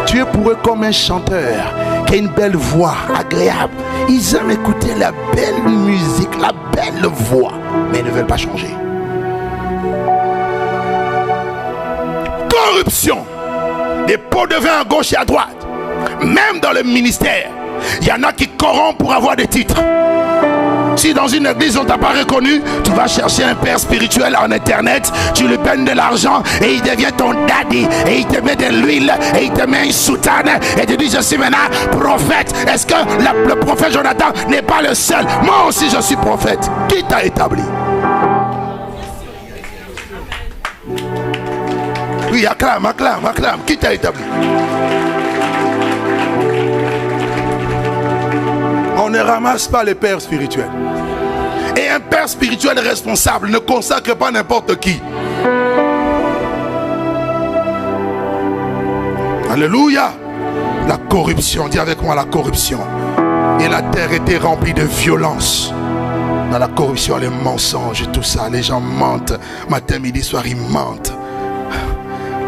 S1: tu es pour eux comme un chanteur qui a une belle voix agréable. Ils aiment écouter la belle musique, la belle voix, mais ils ne veulent pas changer. Corruption, des pots de vin à gauche et à droite. Même dans le ministère, il y en a qui corrompent pour avoir des titres. Si dans une église on t'a pas reconnu, tu vas chercher un père spirituel en internet, tu lui donnes de l'argent et il devient ton daddy et il te met de l'huile et il te met une soutane et tu dis je suis maintenant prophète. Est-ce que le prophète Jonathan n'est pas le seul? Moi aussi je suis prophète. Qui t'a établi? Oui, acclame. Qui t'a établi? On ne ramasse pas les pères spirituels. Et un père spirituel responsable ne consacre pas n'importe qui. Alléluia. La corruption, dis avec moi la corruption. Et la terre était remplie de violence. Dans la corruption, les mensonges et tout ça. Les gens mentent. Matin, midi, soir, ils mentent.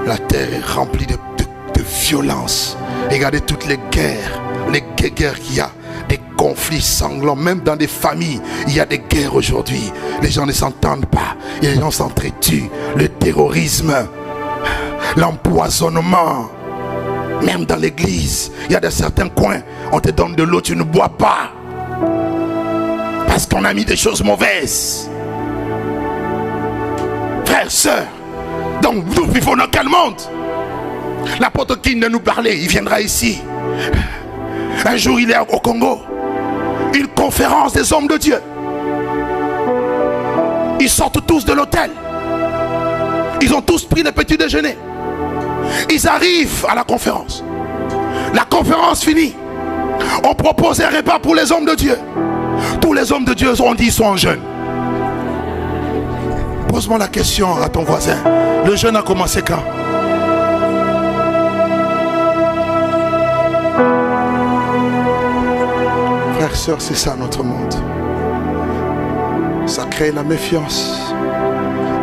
S1: La terre est remplie de violence. Regardez toutes les guerres qu'il y a. Des conflits sanglants, même dans des familles, il y a des guerres aujourd'hui. Les gens ne s'entendent pas, et les gens s'entretuent. Le terrorisme, l'empoisonnement, même dans l'église, il y a de certains coins, on te donne de l'eau, tu ne bois pas, parce qu'on a mis des choses mauvaises. Frères, sœurs, donc nous vivons dans quel monde? L'apôtre King de nous parler, il viendra ici. Un jour il est au Congo, une conférence des hommes de Dieu. Ils sortent tous de l'hôtel. Ils ont tous pris le petit déjeuner. Ils arrivent à la conférence. La conférence finie. On propose un repas pour les hommes de Dieu. Tous les hommes de Dieu ont dit qu'ils sont en jeûne. Pose-moi la question à ton voisin. Le jeûne a commencé quand? Frères et sœurs, c'est ça notre monde. Ça crée la méfiance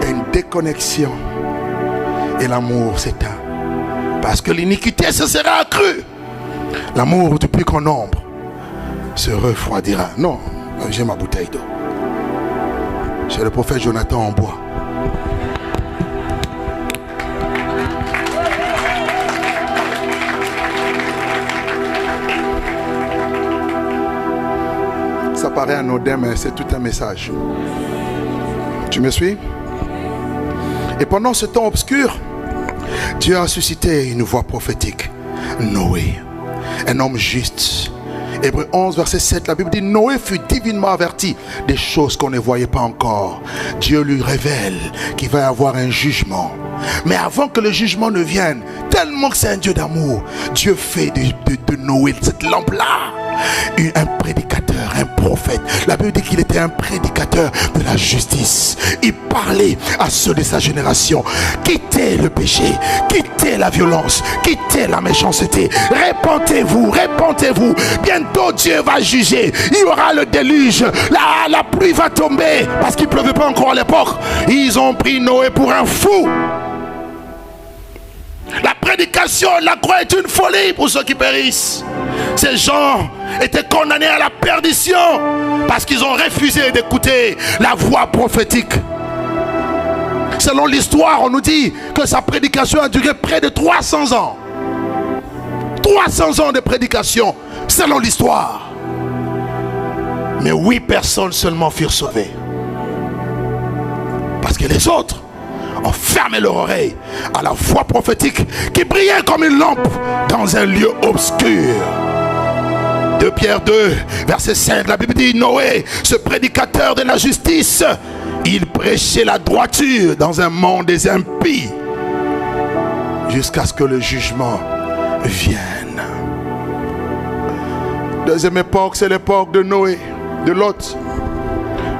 S1: et une déconnexion. Et l'amour s'éteint. Parce que l'iniquité se sera accrue. L'amour du plus grand nombre se refroidira. Non, j'ai ma bouteille d'eau. J'ai le prophète Jonathan en bois. Ça paraît anodin, mais c'est tout un message. Tu me suis? Et pendant ce temps obscur, Dieu a suscité une voix prophétique. Noé, un homme juste. Hébreux 11, verset 7, la Bible dit: Noé fut divinement averti des choses qu'on ne voyait pas encore. Dieu lui révèle qu'il va y avoir un jugement. Mais avant que le jugement ne vienne, tellement que c'est un Dieu d'amour, Dieu fait de Noé, cette lampe-là, un prédicateur, un prophète. La Bible dit qu'il était un prédicateur de la justice. Il parlait à ceux de sa génération: quittez le péché, quittez la violence, quittez la méchanceté, répentez-vous, répentez-vous. Bientôt Dieu va juger. Il y aura le déluge, la pluie va tomber, parce qu'il ne pleuvait pas encore à l'époque. Ils ont pris Noé pour un fou. La prédication, la croix est une folie pour ceux qui périssent. Ces gens étaient condamnés à la perdition parce qu'ils ont refusé d'écouter la voix prophétique. Selon l'histoire, on nous dit que sa prédication a duré près de 300 ans. 300 ans de prédication, selon l'histoire. Mais 8 personnes seulement furent sauvées. Parce que les autres ont fermé leur oreille à la voix prophétique qui brillait comme une lampe dans un lieu obscur. 2 Pierre 2, verset 5, la Bible dit: Noé, ce prédicateur de la justice, il prêchait la droiture dans un monde des impies jusqu'à ce que le jugement vienne. Deuxième époque, c'est l'époque de Noé, de Lot.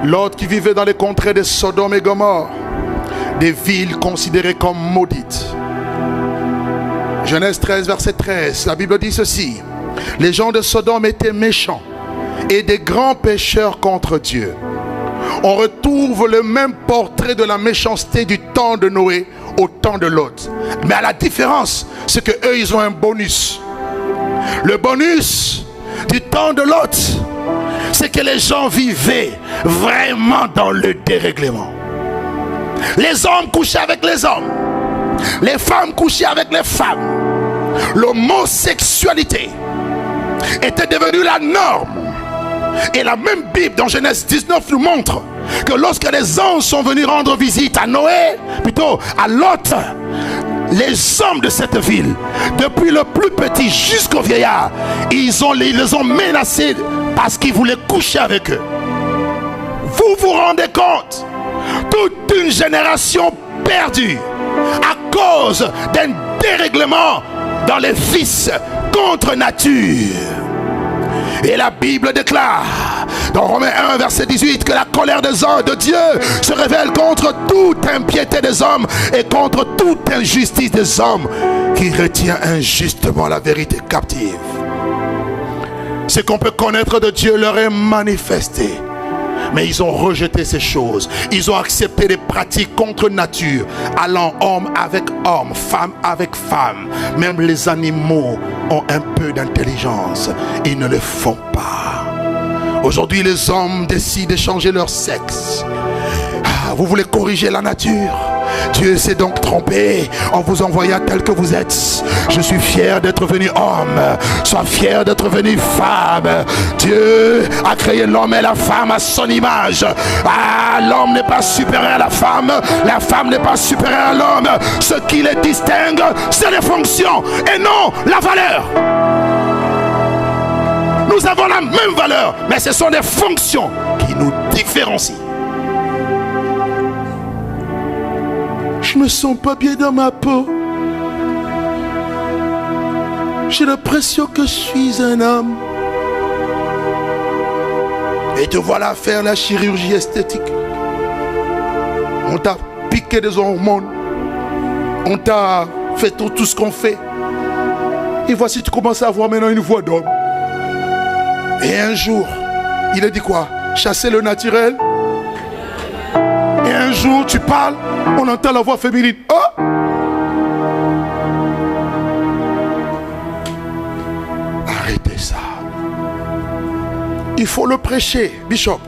S1: Lot qui vivait dans les contrées de Sodome et Gomorrhe, des villes considérées comme maudites. Genèse 13, verset 13, la Bible dit ceci: les gens de Sodome étaient méchants et des grands pécheurs contre Dieu. On retrouve le même portrait de la méchanceté du temps de Noé au temps de Lot. Mais à la différence, c'est que eux, ils ont un bonus. Le bonus du temps de Lot, c'est que les gens vivaient vraiment dans le dérèglement. Les hommes couchaient avec les hommes, les femmes couchaient avec les femmes. L'homosexualité était devenue la norme. Et la même Bible dans Genèse 19 nous montre que lorsque les anges sont venus rendre visite à Noé, plutôt à Lot, les hommes de cette ville, depuis le plus petit jusqu'au vieillard, ils les ont menacés parce qu'ils voulaient coucher avec eux. Vous vous rendez compte? Toute une génération perdue à cause d'un dérèglement dans les vices contre nature. Et la Bible déclare dans Romains 1 verset 18 que la colère des hommes de Dieu se révèle contre toute impiété des hommes et contre toute injustice des hommes qui retient injustement la vérité captive. Ce qu'on peut connaître de Dieu leur est manifesté. Mais ils ont rejeté ces choses. Ils ont accepté des pratiques contre nature, allant homme avec homme, femme avec femme. Même les animaux ont un peu d'intelligence. Ils ne le font pas. Aujourd'hui, les hommes décident de changer leur sexe. Vous voulez corriger la nature? Dieu s'est donc trompé en vous envoyant tel que vous êtes. Je suis fier d'être venu homme. Sois fier d'être venu femme. Dieu a créé l'homme et la femme à son image. L'homme n'est pas supérieur à la femme n'est pas supérieure à l'homme. Ce qui les distingue, c'est les fonctions et non la valeur. Nous avons la même valeur, mais ce sont des fonctions qui nous différencient. Je me sens pas bien dans ma peau. J'ai l'impression que je suis un homme. Et te voilà faire la chirurgie esthétique. On t'a piqué des hormones. On t'a fait tout ce qu'on fait. Et voici, tu commences à avoir maintenant une voix d'homme. Et un jour, il a dit quoi? Chasser le naturel. Et un jour, tu parles, on entend la voix féminine. Oh! Arrêtez ça. Il faut le prêcher, Bishop.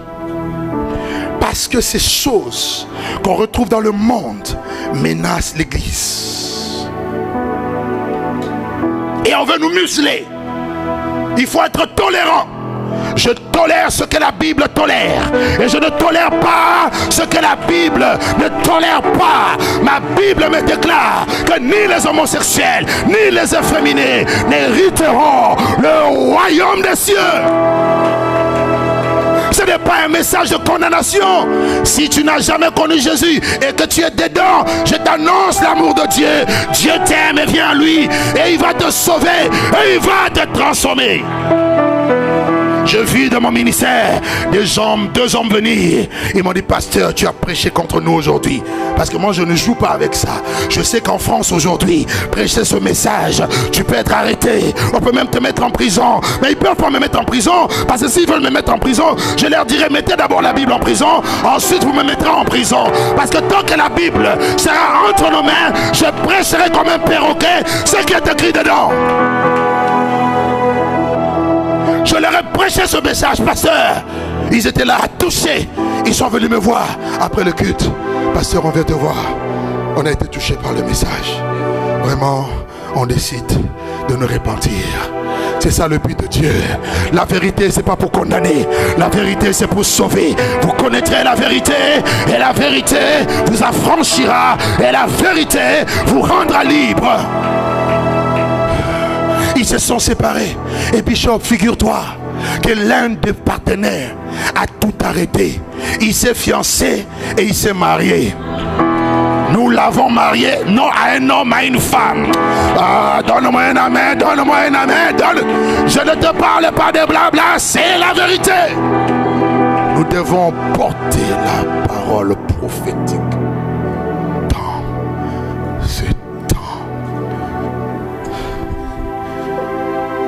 S1: Parce que ces choses qu'on retrouve dans le monde menacent l'Église. Et on veut nous museler. Il faut être tolérant. Je tolère ce que la Bible tolère. Et je ne tolère pas ce que la Bible ne tolère pas. Ma Bible me déclare que ni les homosexuels, ni les efféminés n'hériteront le royaume des cieux. Ce n'est pas un message de condamnation. Si tu n'as jamais connu Jésus et que tu es dedans, je t'annonce l'amour de Dieu. Dieu t'aime et viens à lui. Et il va te sauver. Et il va te transformer. Je vis dans mon ministère deux hommes venir. Ils m'ont dit, pasteur, tu as prêché contre nous aujourd'hui. Parce que moi, je ne joue pas avec ça. Je sais qu'en France aujourd'hui, prêcher ce message, tu peux être arrêté. On peut même te mettre en prison. Mais ils ne peuvent pas me mettre en prison. Parce que s'ils veulent me mettre en prison, je leur dirai, mettez d'abord la Bible en prison. Ensuite, vous me mettrez en prison. Parce que tant que la Bible sera entre nos mains, je prêcherai comme un perroquet ce qui est écrit dedans. Je leur ai prêché ce message, pasteur. Ils étaient là à toucher. Ils sont venus me voir après le culte. Pasteur, on vient te voir. On a été touché par le message. Vraiment, on décide de nous repentir. C'est ça le but de Dieu. La vérité, c'est pas pour condamner. La vérité, c'est pour sauver. Vous connaîtrez la vérité. Et la vérité vous affranchira. Et la vérité vous rendra libre. Ils se sont séparés. Et Bishop, figure-toi que l'un des partenaires a tout arrêté. Il s'est fiancé et il s'est marié. Nous l'avons marié, non à un homme, à une femme. Donne-moi un amen, donne-moi un amen. Je ne te parle pas de blabla, c'est la vérité. Nous devons porter la parole prophétique.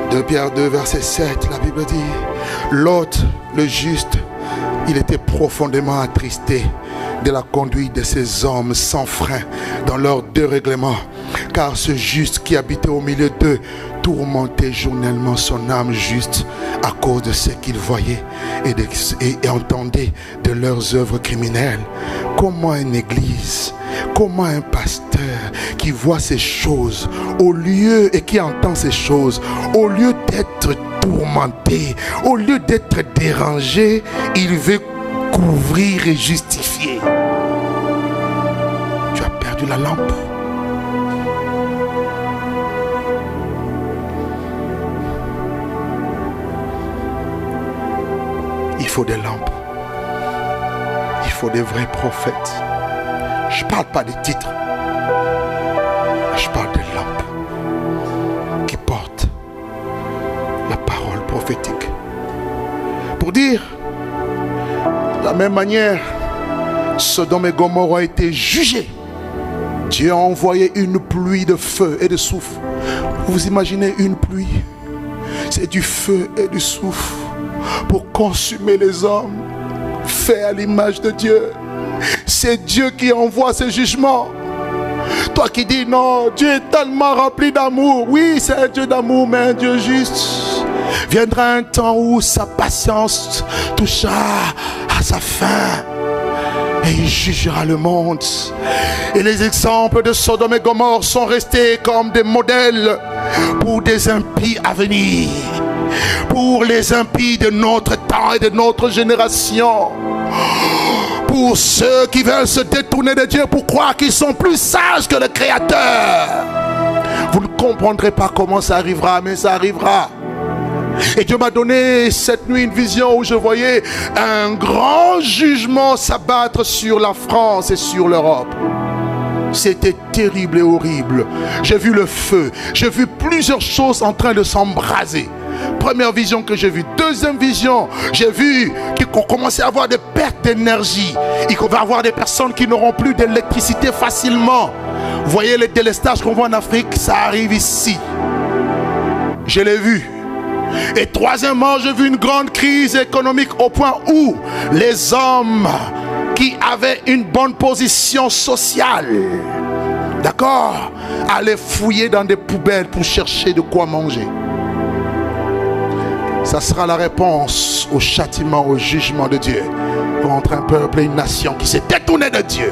S1: De Pierre 2, verset 7, la Bible dit, Lot, le juste, il était profondément attristé de la conduite de ces hommes sans frein dans leurs dérèglements, car ce juste qui habitait au milieu d'eux tourmentait journellement son âme juste à cause de ce qu'il voyait et entendait de leurs œuvres criminelles. Comment une église, comment un pasteur qui voit ces choses au lieu et qui entend ces choses, au lieu d'être tourmenté, au lieu d'être dérangé, il veut couvrir et justifier. Tu as perdu la lampe. Il faut des lampes. Il faut des vrais prophètes. Je ne parle pas des titres. Je parle des lampes qui portent la parole prophétique. Pour dire, de la même manière, Sodome et Gomorrhe ont été jugés. Dieu a envoyé une pluie de feu et de souffle. Vous imaginez une pluie? C'est du feu et du souffle pour consumer les hommes faits à l'image de Dieu. C'est Dieu qui envoie ses jugements. Toi qui dis non, Dieu est tellement rempli d'amour. Oui, c'est un Dieu d'amour, mais un Dieu juste. Viendra un temps où sa patience touchera à sa fin. Et il jugera le monde. Et les exemples de Sodome et Gomorrhe sont restés comme des modèles pour des impies à venir. Pour les impies de notre temps et de notre génération. Pour ceux qui veulent se détourner de Dieu pour croire qu'ils sont plus sages que le Créateur. Vous ne comprendrez pas comment ça arrivera, mais ça arrivera. Et Dieu m'a donné cette nuit une vision où je voyais un grand jugement s'abattre sur la France et sur l'Europe. C'était terrible et horrible. J'ai vu le feu. J'ai vu plusieurs choses en train de s'embraser. Première vision que j'ai vue. Deuxième vision, j'ai vu qu'on commençait à avoir des pertes d'énergie. Et qu'on va avoir des personnes qui n'auront plus d'électricité facilement. Vous voyez les délestages qu'on voit en Afrique, ça arrive ici. Je l'ai vu. Et troisièmement, j'ai vu une grande crise économique au point où les hommes qui avaient une bonne position sociale, d'accord, allaient fouiller dans des poubelles pour chercher de quoi manger. Ça sera la réponse au châtiment, au jugement de Dieu contre un peuple et une nation qui s'est détourné de Dieu.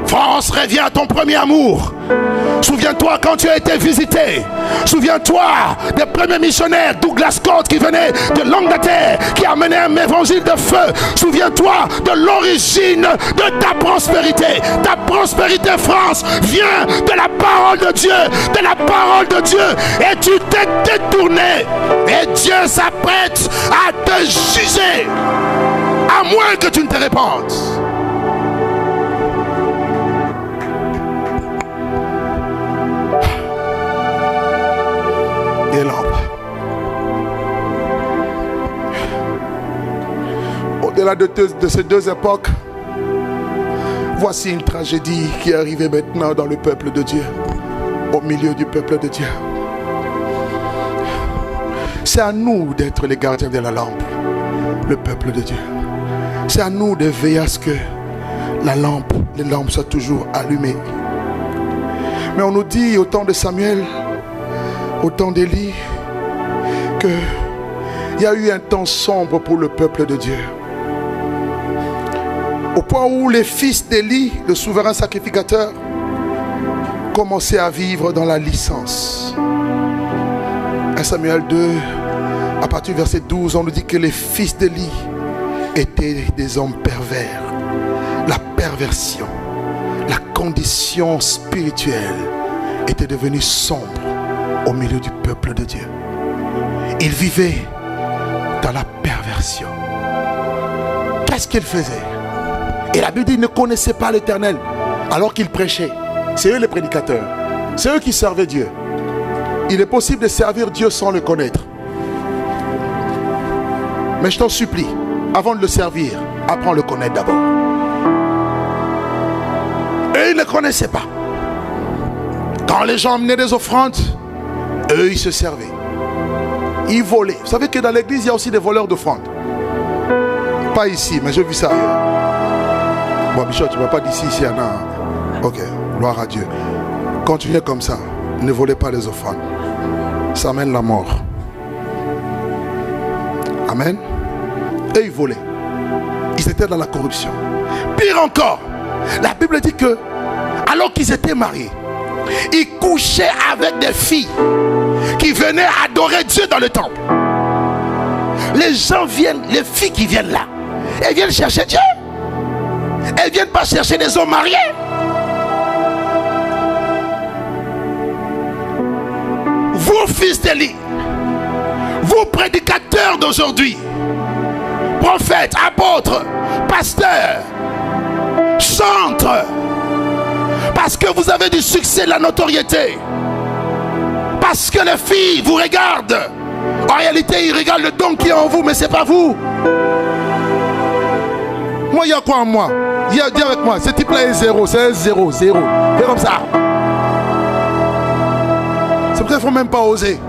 S1: France, reviens à ton premier amour. Souviens-toi quand tu as été visité. Souviens-toi des premiers missionnaires, Douglas Scott, qui venait de l'Angleterre, qui a amené un évangile de feu. Souviens-toi de l'origine de ta prospérité. Ta prospérité, France, vient de la parole de Dieu. De la parole de Dieu. Et tu t'es détourné. Et Dieu s'apprête à te juger. À moins que tu ne te répandes. Des lampes. Au-delà de ces deux époques, voici une tragédie qui est arrivée maintenant dans le peuple de Dieu, au milieu du peuple de Dieu. C'est à nous d'être les gardiens de la lampe, le peuple de Dieu. C'est à nous de veiller à ce que les lampes soient toujours allumées. Mais on nous dit au temps de Samuel, au temps d'Élie, qu'il y a eu un temps sombre pour le peuple de Dieu. Au point où les fils d'Élie, le souverain sacrificateur, commençaient à vivre dans la licence. 1 Samuel 2, à partir du verset 12, on nous dit que les fils d'Élie étaient des hommes pervers. La perversion, la condition spirituelle était devenue sombre au milieu du peuple de Dieu. Il vivait dans la perversion. Qu'est-ce qu'il faisait? Et la Bible dit, ils ne connaissaient pas l'Éternel alors qu'ils prêchaient. C'est eux les prédicateurs. C'est eux qui servaient Dieu. Il est possible de servir Dieu sans le connaître. Mais je t'en supplie, avant de le servir, apprends à le connaître d'abord. Et ils ne connaissaient pas. Quand les gens amenaient des offrandes, eux, ils se servaient. Ils volaient. Vous savez que dans l'église, il y a aussi des voleurs d'offrandes. Pas ici, mais j'ai vu ça ailleurs. Bon, Michel, tu ne vas pas d'ici, ici, il y en a. Ok, gloire à Dieu. Continuez comme ça. Ne volez pas les offrandes. Ça amène la mort. Amen. Et ils volaient. Ils étaient dans la corruption. Pire encore, la Bible dit que, alors qu'ils étaient mariés, ils couchaient avec des filles qui venaient adorer Dieu dans le temple. Les gens viennent, les filles qui viennent là, elles viennent chercher Dieu. Elles ne viennent pas chercher des hommes mariés. Vous, fils d'Élie, vous, prédicateurs d'aujourd'hui, prophètes, apôtres, pasteurs, chantres, parce que vous avez du succès, de la notoriété, parce que les filles vous regardent. En réalité, ils regardent le don qui est en vous, mais ce n'est pas vous. Moi, il y a quoi en moi? Dis avec moi, ce type-là est zéro, c'est 0, 0. C'est comme ça. C'est pour ça qu'il ne faut même pas oser.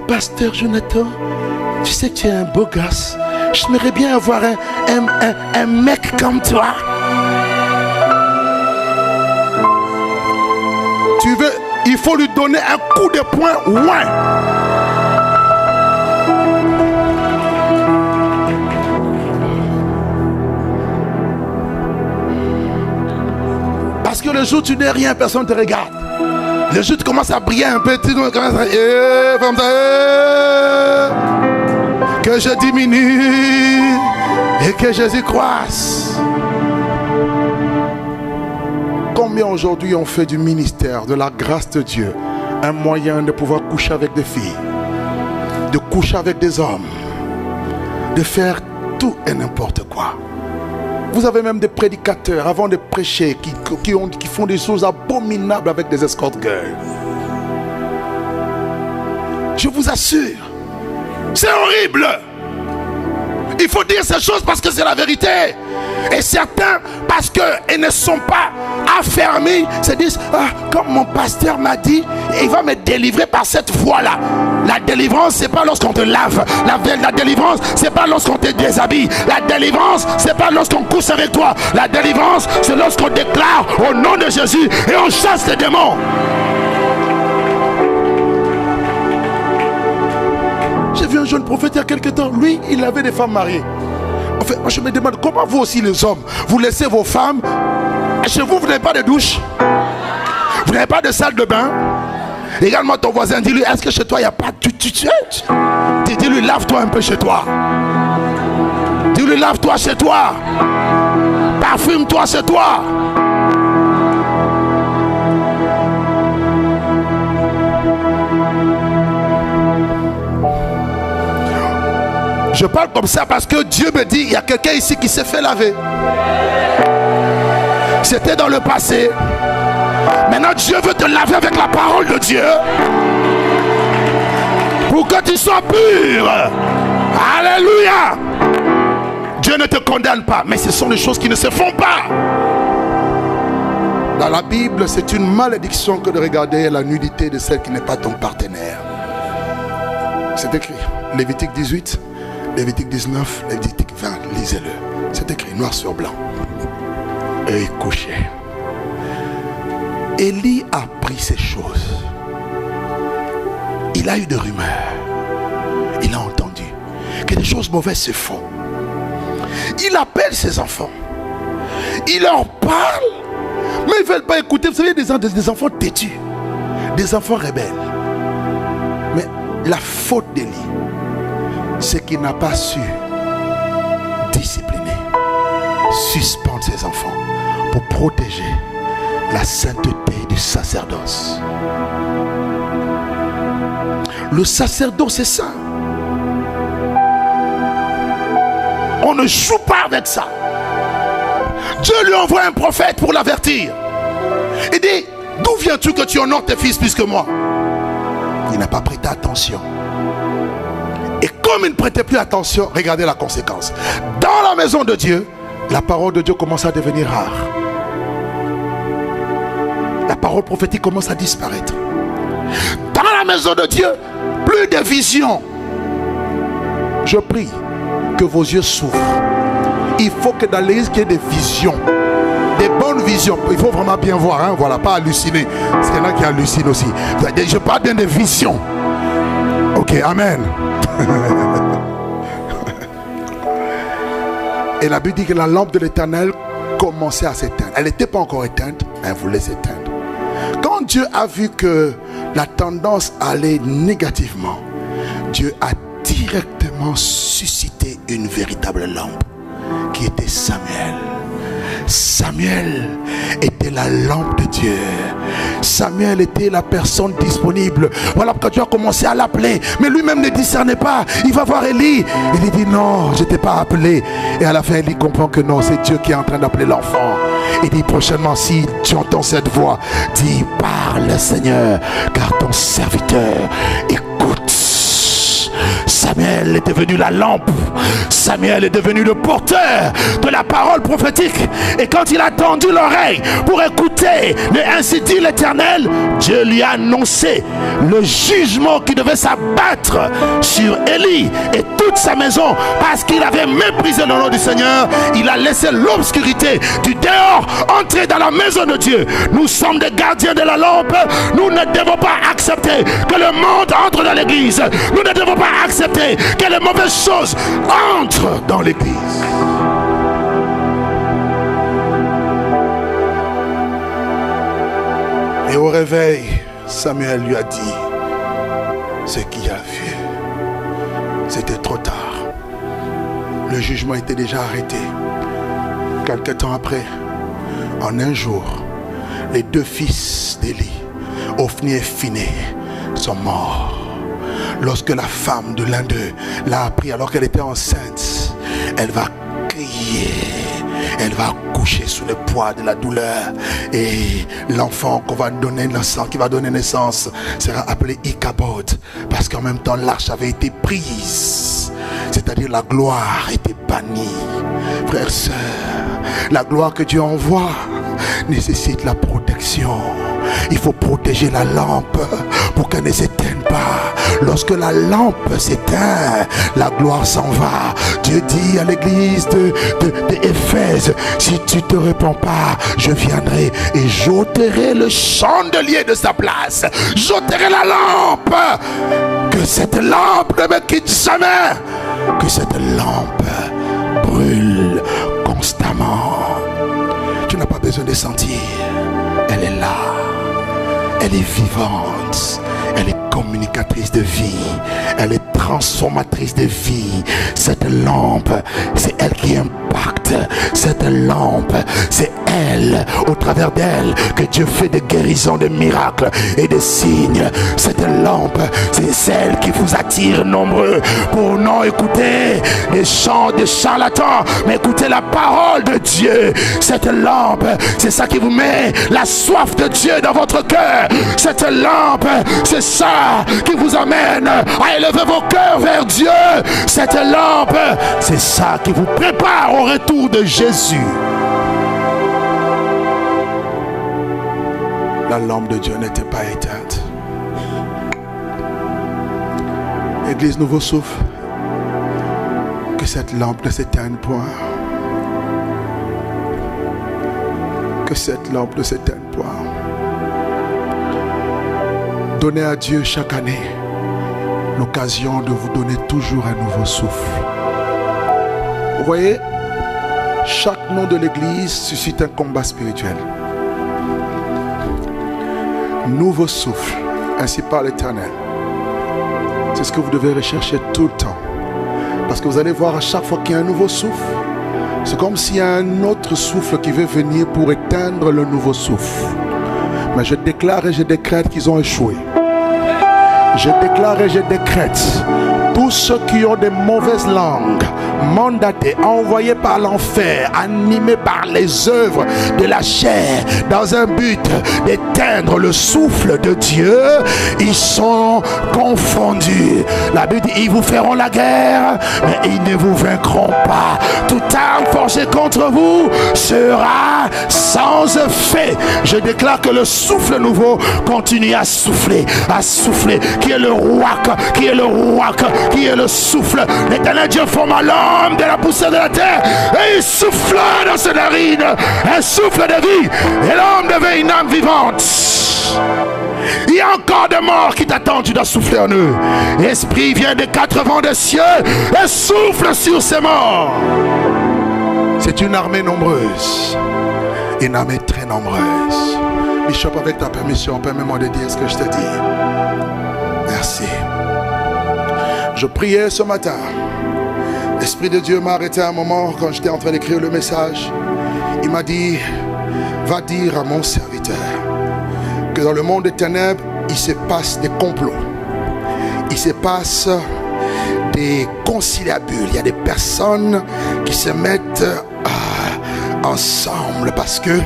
S1: Pasteur Jonathan, tu sais que tu es un beau gosse. J'aimerais bien avoir un mec comme toi. Tu veux, il faut lui donner un coup de poing, ouais. Parce que le jour où tu n'es rien, personne ne te regarde. Le jour où tu commences à briller un peu, tu commences à... que je diminue et que Jésus croisse. Combien aujourd'hui on fait du ministère, de la grâce de Dieu, un moyen de pouvoir coucher avec des filles, de coucher avec des hommes, de faire tout et n'importe quoi. Vous avez même des prédicateurs, avant de prêcher, qui font des choses abominables avec des escort girls. Je vous assure, c'est horrible. Il faut dire ces choses parce que c'est la vérité. Et certains, parce qu'ils ne sont pas affermis, se disent, ah, comme mon pasteur m'a dit, il va me délivrer par cette voie-là. La délivrance, c'est pas lorsqu'on te lave. La délivrance, c'est pas lorsqu'on te déshabille. La délivrance, c'est pas lorsqu'on couche avec toi. La délivrance, c'est lorsqu'on déclare au nom de Jésus et on chasse les démons. J'ai vu un jeune prophète il y a quelque temps. Lui, il avait des femmes mariées. En fait, moi je me demande comment vous aussi les hommes, vous laissez vos femmes. Chez vous, vous n'avez pas de douche. Vous n'avez pas de salle de bain. Regarde-moi ton voisin, dis-lui, est-ce que chez toi il n'y a pas de... Dis-lui, lave-toi un peu chez toi. Dis-lui, lave-toi chez toi. Parfume-toi chez toi. Je parle comme ça parce que Dieu me dit, il y a quelqu'un ici qui s'est fait laver. C'était dans le passé. Maintenant, Dieu veut te laver avec la parole de Dieu. Pour que tu sois pur. Alléluia. Dieu ne te condamne pas, mais ce sont des choses qui ne se font pas. Dans la Bible, c'est une malédiction que de regarder la nudité de celle qui n'est pas ton partenaire. C'est écrit. Lévitique 18. Lévitique 19, Lévitique 20, lisez-le. C'est écrit noir sur blanc. Œil couché. Élie a pris ces choses. Il a eu des rumeurs. Il a entendu que des choses mauvaises se font. Il appelle ses enfants. Il leur parle. Mais ils ne veulent pas écouter. Vous savez, des enfants têtus. Des enfants rebelles. Mais la faute d'Élie, c'est qu'il n'a pas su discipliner, suspendre ses enfants pour protéger la sainteté du sacerdoce. Le sacerdoce, c'est ça. On ne joue pas avec ça. Dieu lui envoie un prophète pour l'avertir. Il dit, d'où viens-tu que tu honores tes fils plus que moi? Il n'a pas prêté attention. Et comme il ne prêtait plus attention, regardez la conséquence. Dans la maison de Dieu, la parole de Dieu commence à devenir rare. La parole prophétique commence à disparaître. Dans la maison de Dieu, plus de visions. Je prie que vos yeux s'ouvrent. Il faut que dans l'église, il y ait des visions. Des bonnes visions. Il faut vraiment bien voir, hein? Voilà, pas halluciner. Parce qu'il y en a qui hallucinent aussi. Je parle bien des visions. Ok, amen. Et la Bible dit que la lampe de l'Éternel commençait à s'éteindre. Elle n'était pas encore éteinte, mais elle voulait s'éteindre. Quand Dieu a vu que la tendance allait négativement, Dieu a directement suscité une véritable lampe qui était Samuel. Samuel était la lampe de Dieu. Samuel était la personne disponible. Voilà pourquoi Dieu a commencé à l'appeler. Mais lui-même ne discernait pas. Il va voir Élie. Il dit non, je ne t'ai pas appelé. Et à la fin, Élie comprend que non, c'est Dieu qui est en train d'appeler l'enfant. Il dit prochainement, si tu entends cette voix, dis parle Seigneur, car ton serviteur écoute. Samuel est devenu la lampe. Samuel est devenu le porteur de la parole prophétique. Et quand il a tendu l'oreille pour écouter le ainsi dit l'Éternel, Dieu lui a annoncé le jugement qui devait s'abattre sur Élie et toute sa maison parce qu'il avait méprisé le nom du Seigneur. Il a laissé l'obscurité du dehors entrer dans la maison de Dieu. Nous sommes des gardiens de la lampe. Nous ne devons pas accepter que le monde entre dans l'église. Nous ne devons pas accepter que les mauvaises choses entrent dans l'église. Et au réveil, Samuel lui a dit ce qu'il a vu. C'était trop tard. Le jugement était déjà arrêté. Quelque temps après, en un jour, les deux fils d'Élie, Ophni et Phiné, sont morts. Lorsque la femme de l'un d'eux l'a appris alors qu'elle était enceinte, elle va crier, elle va coucher sous le poids de la douleur, et l'enfant qu'on va donner naissance, qui va donner naissance, sera appelé Ichabod, parce qu'en même temps l'arche avait été prise, c'est-à-dire la gloire était bannie. Frères et sœurs, la gloire que Dieu envoie nécessite la protection. Il faut protéger la lampe pour qu'elle ne s'éteigne pas. Lorsque la lampe s'éteint, la gloire s'en va. Dieu dit à l'église d'Éphèse, si tu ne te répands pas, je viendrai et j'ôterai le chandelier de sa place. J'ôterai la lampe. Que cette lampe ne me quitte jamais. Que cette lampe brûle constamment. Tu n'as pas besoin de sentir. Elle est là. Elle est vivante. Elle est communicatrice de vie. Elle est transformatrice de vie. Cette lampe, c'est elle qui impacte. Cette lampe, c'est elle, au travers d'elle, que Dieu fait des guérisons, des miracles et des signes. Cette lampe, c'est celle qui vous attire nombreux pour non écouter les chants des charlatans, mais écouter la parole de Dieu. Cette lampe, c'est ça qui vous met la soif de Dieu dans votre cœur. Cette lampe, c'est ça qui vous amène à élever vos cœurs vers Dieu. Cette lampe, c'est ça qui vous prépare au retour de Jésus. La lampe de Dieu n'était pas éteinte. Église Nouveau Souffle, que cette lampe ne s'éteigne point. Que cette lampe ne s'éteigne point. Donnez à Dieu chaque année l'occasion de vous donner toujours un nouveau souffle. Vous voyez, chaque nom de l'église suscite un combat spirituel. Nouveau souffle, ainsi par l'Éternel. C'est ce que vous devez rechercher tout le temps. Parce que vous allez voir, à chaque fois qu'il y a un nouveau souffle, c'est comme s'il y a un autre souffle qui veut venir pour éteindre le nouveau souffle. Mais je déclare et je décrète qu'ils ont échoué. Je déclare et je décrète, tous ceux qui ont des mauvaises langues, mandatés, envoyés par l'enfer, animés par les œuvres de la chair, dans un but d'éteindre le souffle de Dieu, ils sont confondus. La Bible dit, ils vous feront la guerre, mais ils ne vous vaincront pas. Toute arme forgée contre vous sera sans effet. Je déclare que le souffle nouveau continue à souffler, qui est le roi, qui est le roi, qui est le souffle. L'Éternel Dieu forma l'homme de la poussière de la terre et il souffla dans ses narines un souffle de vie et l'homme devint une âme vivante. Il y a encore des morts qui t'attendent, tu dois souffler en eux. L'Esprit vient des quatre vents des cieux et souffle sur ces morts. C'est une armée nombreuse, une armée très nombreuse. Bishop, avec ta permission, permets-moi de dire ce que je te dis. Merci. Je priais ce matin. L'Esprit de Dieu m'a arrêté un moment quand j'étais en train d'écrire le message. Il m'a dit, va dire à mon serviteur que dans le monde des ténèbres, il se passe des complots. Il se passe des conciliabules. Il y a des personnes qui se mettent ensemble parce que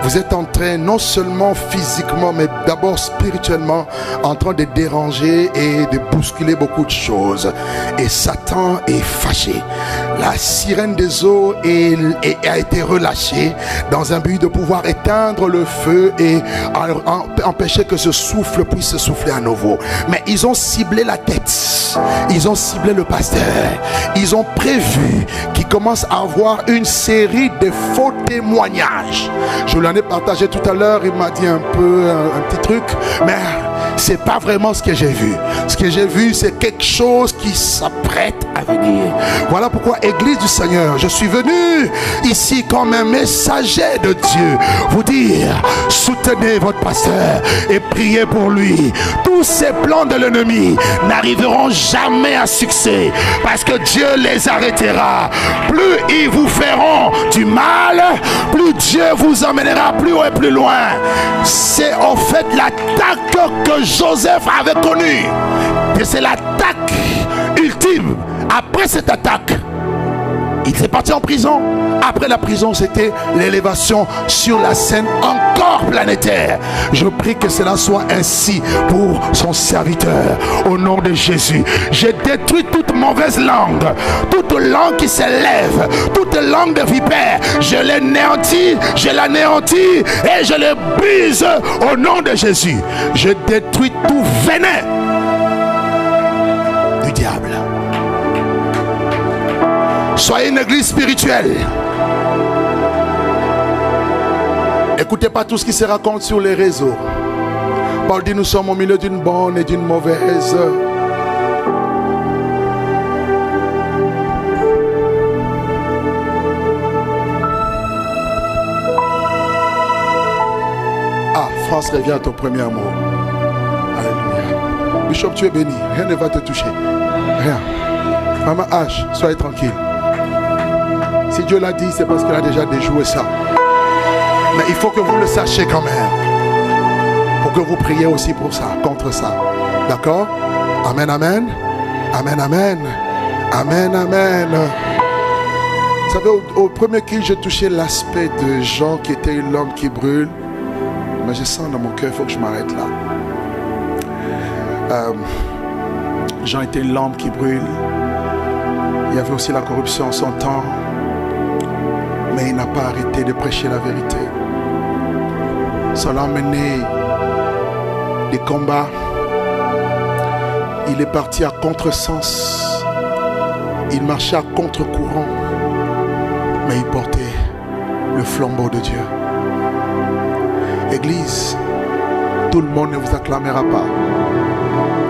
S1: vous êtes en train, non seulement physiquement, mais d'abord spirituellement, en train de déranger et de bousculer beaucoup de choses. Et Satan est fâché. La sirène des eaux a été relâchée dans un but de pouvoir éteindre le feu et empêcher que ce souffle puisse se souffler à nouveau. Mais ils ont ciblé la tête. Ils ont ciblé le pasteur. Ils ont prévu qu'il commence à avoir une série de faux témoignages. Je l'en ai partagé tout à l'heure. Il m'a dit un petit truc, mais c'est pas vraiment ce que j'ai vu. Ce que j'ai vu, c'est quelque chose qui s'apprête à venir. Voilà pourquoi, Église du Seigneur, je suis venu ici comme un messager de Dieu, vous dire, soutenez votre pasteur et priez pour lui. Tous ces plans de l'ennemi n'arriveront jamais à succès parce que Dieu les arrêtera. Plus ils vous feront du mal, plus Dieu vous emmènera plus haut et plus loin. C'est en fait l'attaque que Joseph avait connue. Et c'est l'attaque ultime. Après cette attaque, Il était parti en prison. Après la prison, c'était l'élévation sur la scène encore planétaire. Je prie que cela soit ainsi pour son serviteur. Au nom de Jésus, je détruis toute mauvaise langue, toute langue qui s'élève, toute langue de vipère. Je l'anéantis, je l'anéantis et je le brise au nom de Jésus. Je détruis tout venin du diable. Soyez une église spirituelle. N'écoutez pas tout ce qui se raconte sur les réseaux. Paul dit, nous sommes au milieu d'une bonne et d'une mauvaise. Ah, France, reviens à ton premier amour. Alléluia. Bishop, tu es béni. Rien ne va te toucher. Rien. Maman H, soyez tranquille. Si Dieu l'a dit, c'est parce qu'il a déjà déjoué ça. Mais il faut que vous le sachiez quand même. Pour que vous priez aussi pour ça, contre ça. D'accord? Amen, amen. Amen, amen. Amen, amen. Vous savez, au premier kill, j'ai touché l'aspect de Jean qui était l'homme qui brûle. Mais je sens dans mon cœur, il faut que je m'arrête là. Jean était l'homme qui brûle. Il y avait aussi la corruption en son temps. Mais il n'a pas arrêté de prêcher la vérité. Cela a mené des combats. Il est parti à contresens. Il marchait à contre-courant. Mais il portait le flambeau de Dieu. Église, tout le monde ne vous acclamera pas.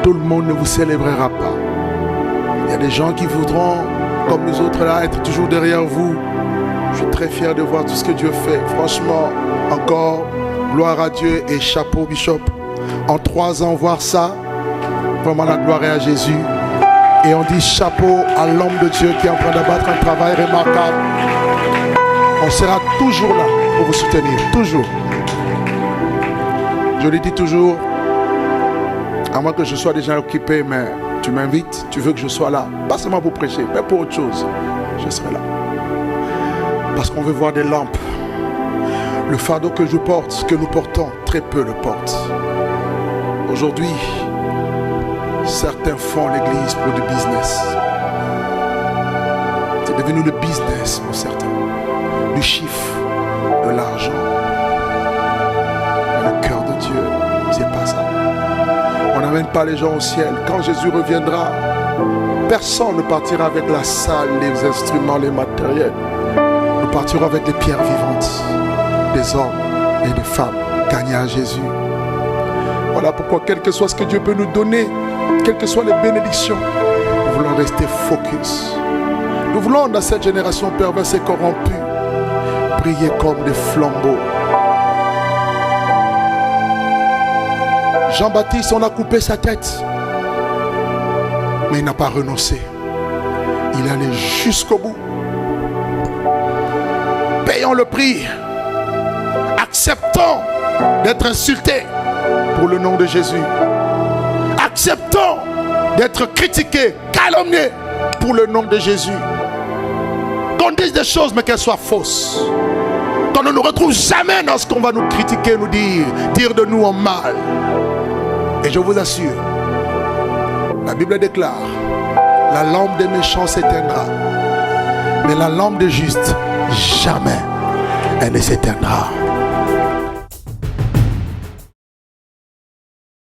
S1: Tout le monde ne vous célébrera pas. Il y a des gens qui voudront, comme nous autres là, être toujours derrière vous. Je suis très fier de voir tout ce que Dieu fait. Franchement, encore, gloire à Dieu et chapeau, Bishop. En 3 ans, voir ça, vraiment la gloire est à Jésus. Et on dit chapeau à l'homme de Dieu qui est en train d'abattre un travail remarquable. On sera toujours là pour vous soutenir, toujours. Je lui dis toujours, à moins que je sois déjà occupé, mais tu m'invites, tu veux que je sois là, pas seulement pour prêcher, mais pour autre chose, je serai là. Parce qu'on veut voir des lampes. Le fardeau que je porte, que nous portons, très peu le portent. Aujourd'hui, certains font l'église pour du business. C'est devenu le business pour certains. Du chiffre, de l'argent. Mais le cœur de Dieu, c'est pas ça. On n'amène pas les gens au ciel. Quand Jésus reviendra, personne ne partira avec la salle, les instruments, les matériels. Nous partirons avec les pierres vivantes des hommes et des femmes gagnés à Jésus. Voilà pourquoi, quel que soit ce que Dieu peut nous donner, quelles que soient les bénédictions, nous voulons rester focus. Nous voulons, dans cette génération perverse et corrompue, briller comme des flambeaux. Jean-Baptiste, on a coupé sa tête, mais il n'a pas renoncé. Il est allé jusqu'au bout. Payons le prix. Acceptons d'être insultés pour le nom de Jésus. Acceptons d'être critiqués, calomniés pour le nom de Jésus. Qu'on dise des choses mais qu'elles soient fausses. Qu'on ne nous retrouve jamais dans ce qu'on va nous critiquer, nous dire de nous en mal. Et je vous assure, la Bible déclare, la lampe des méchants s'éteindra, mais la lampe des justes, jamais elle ne s'éteindra.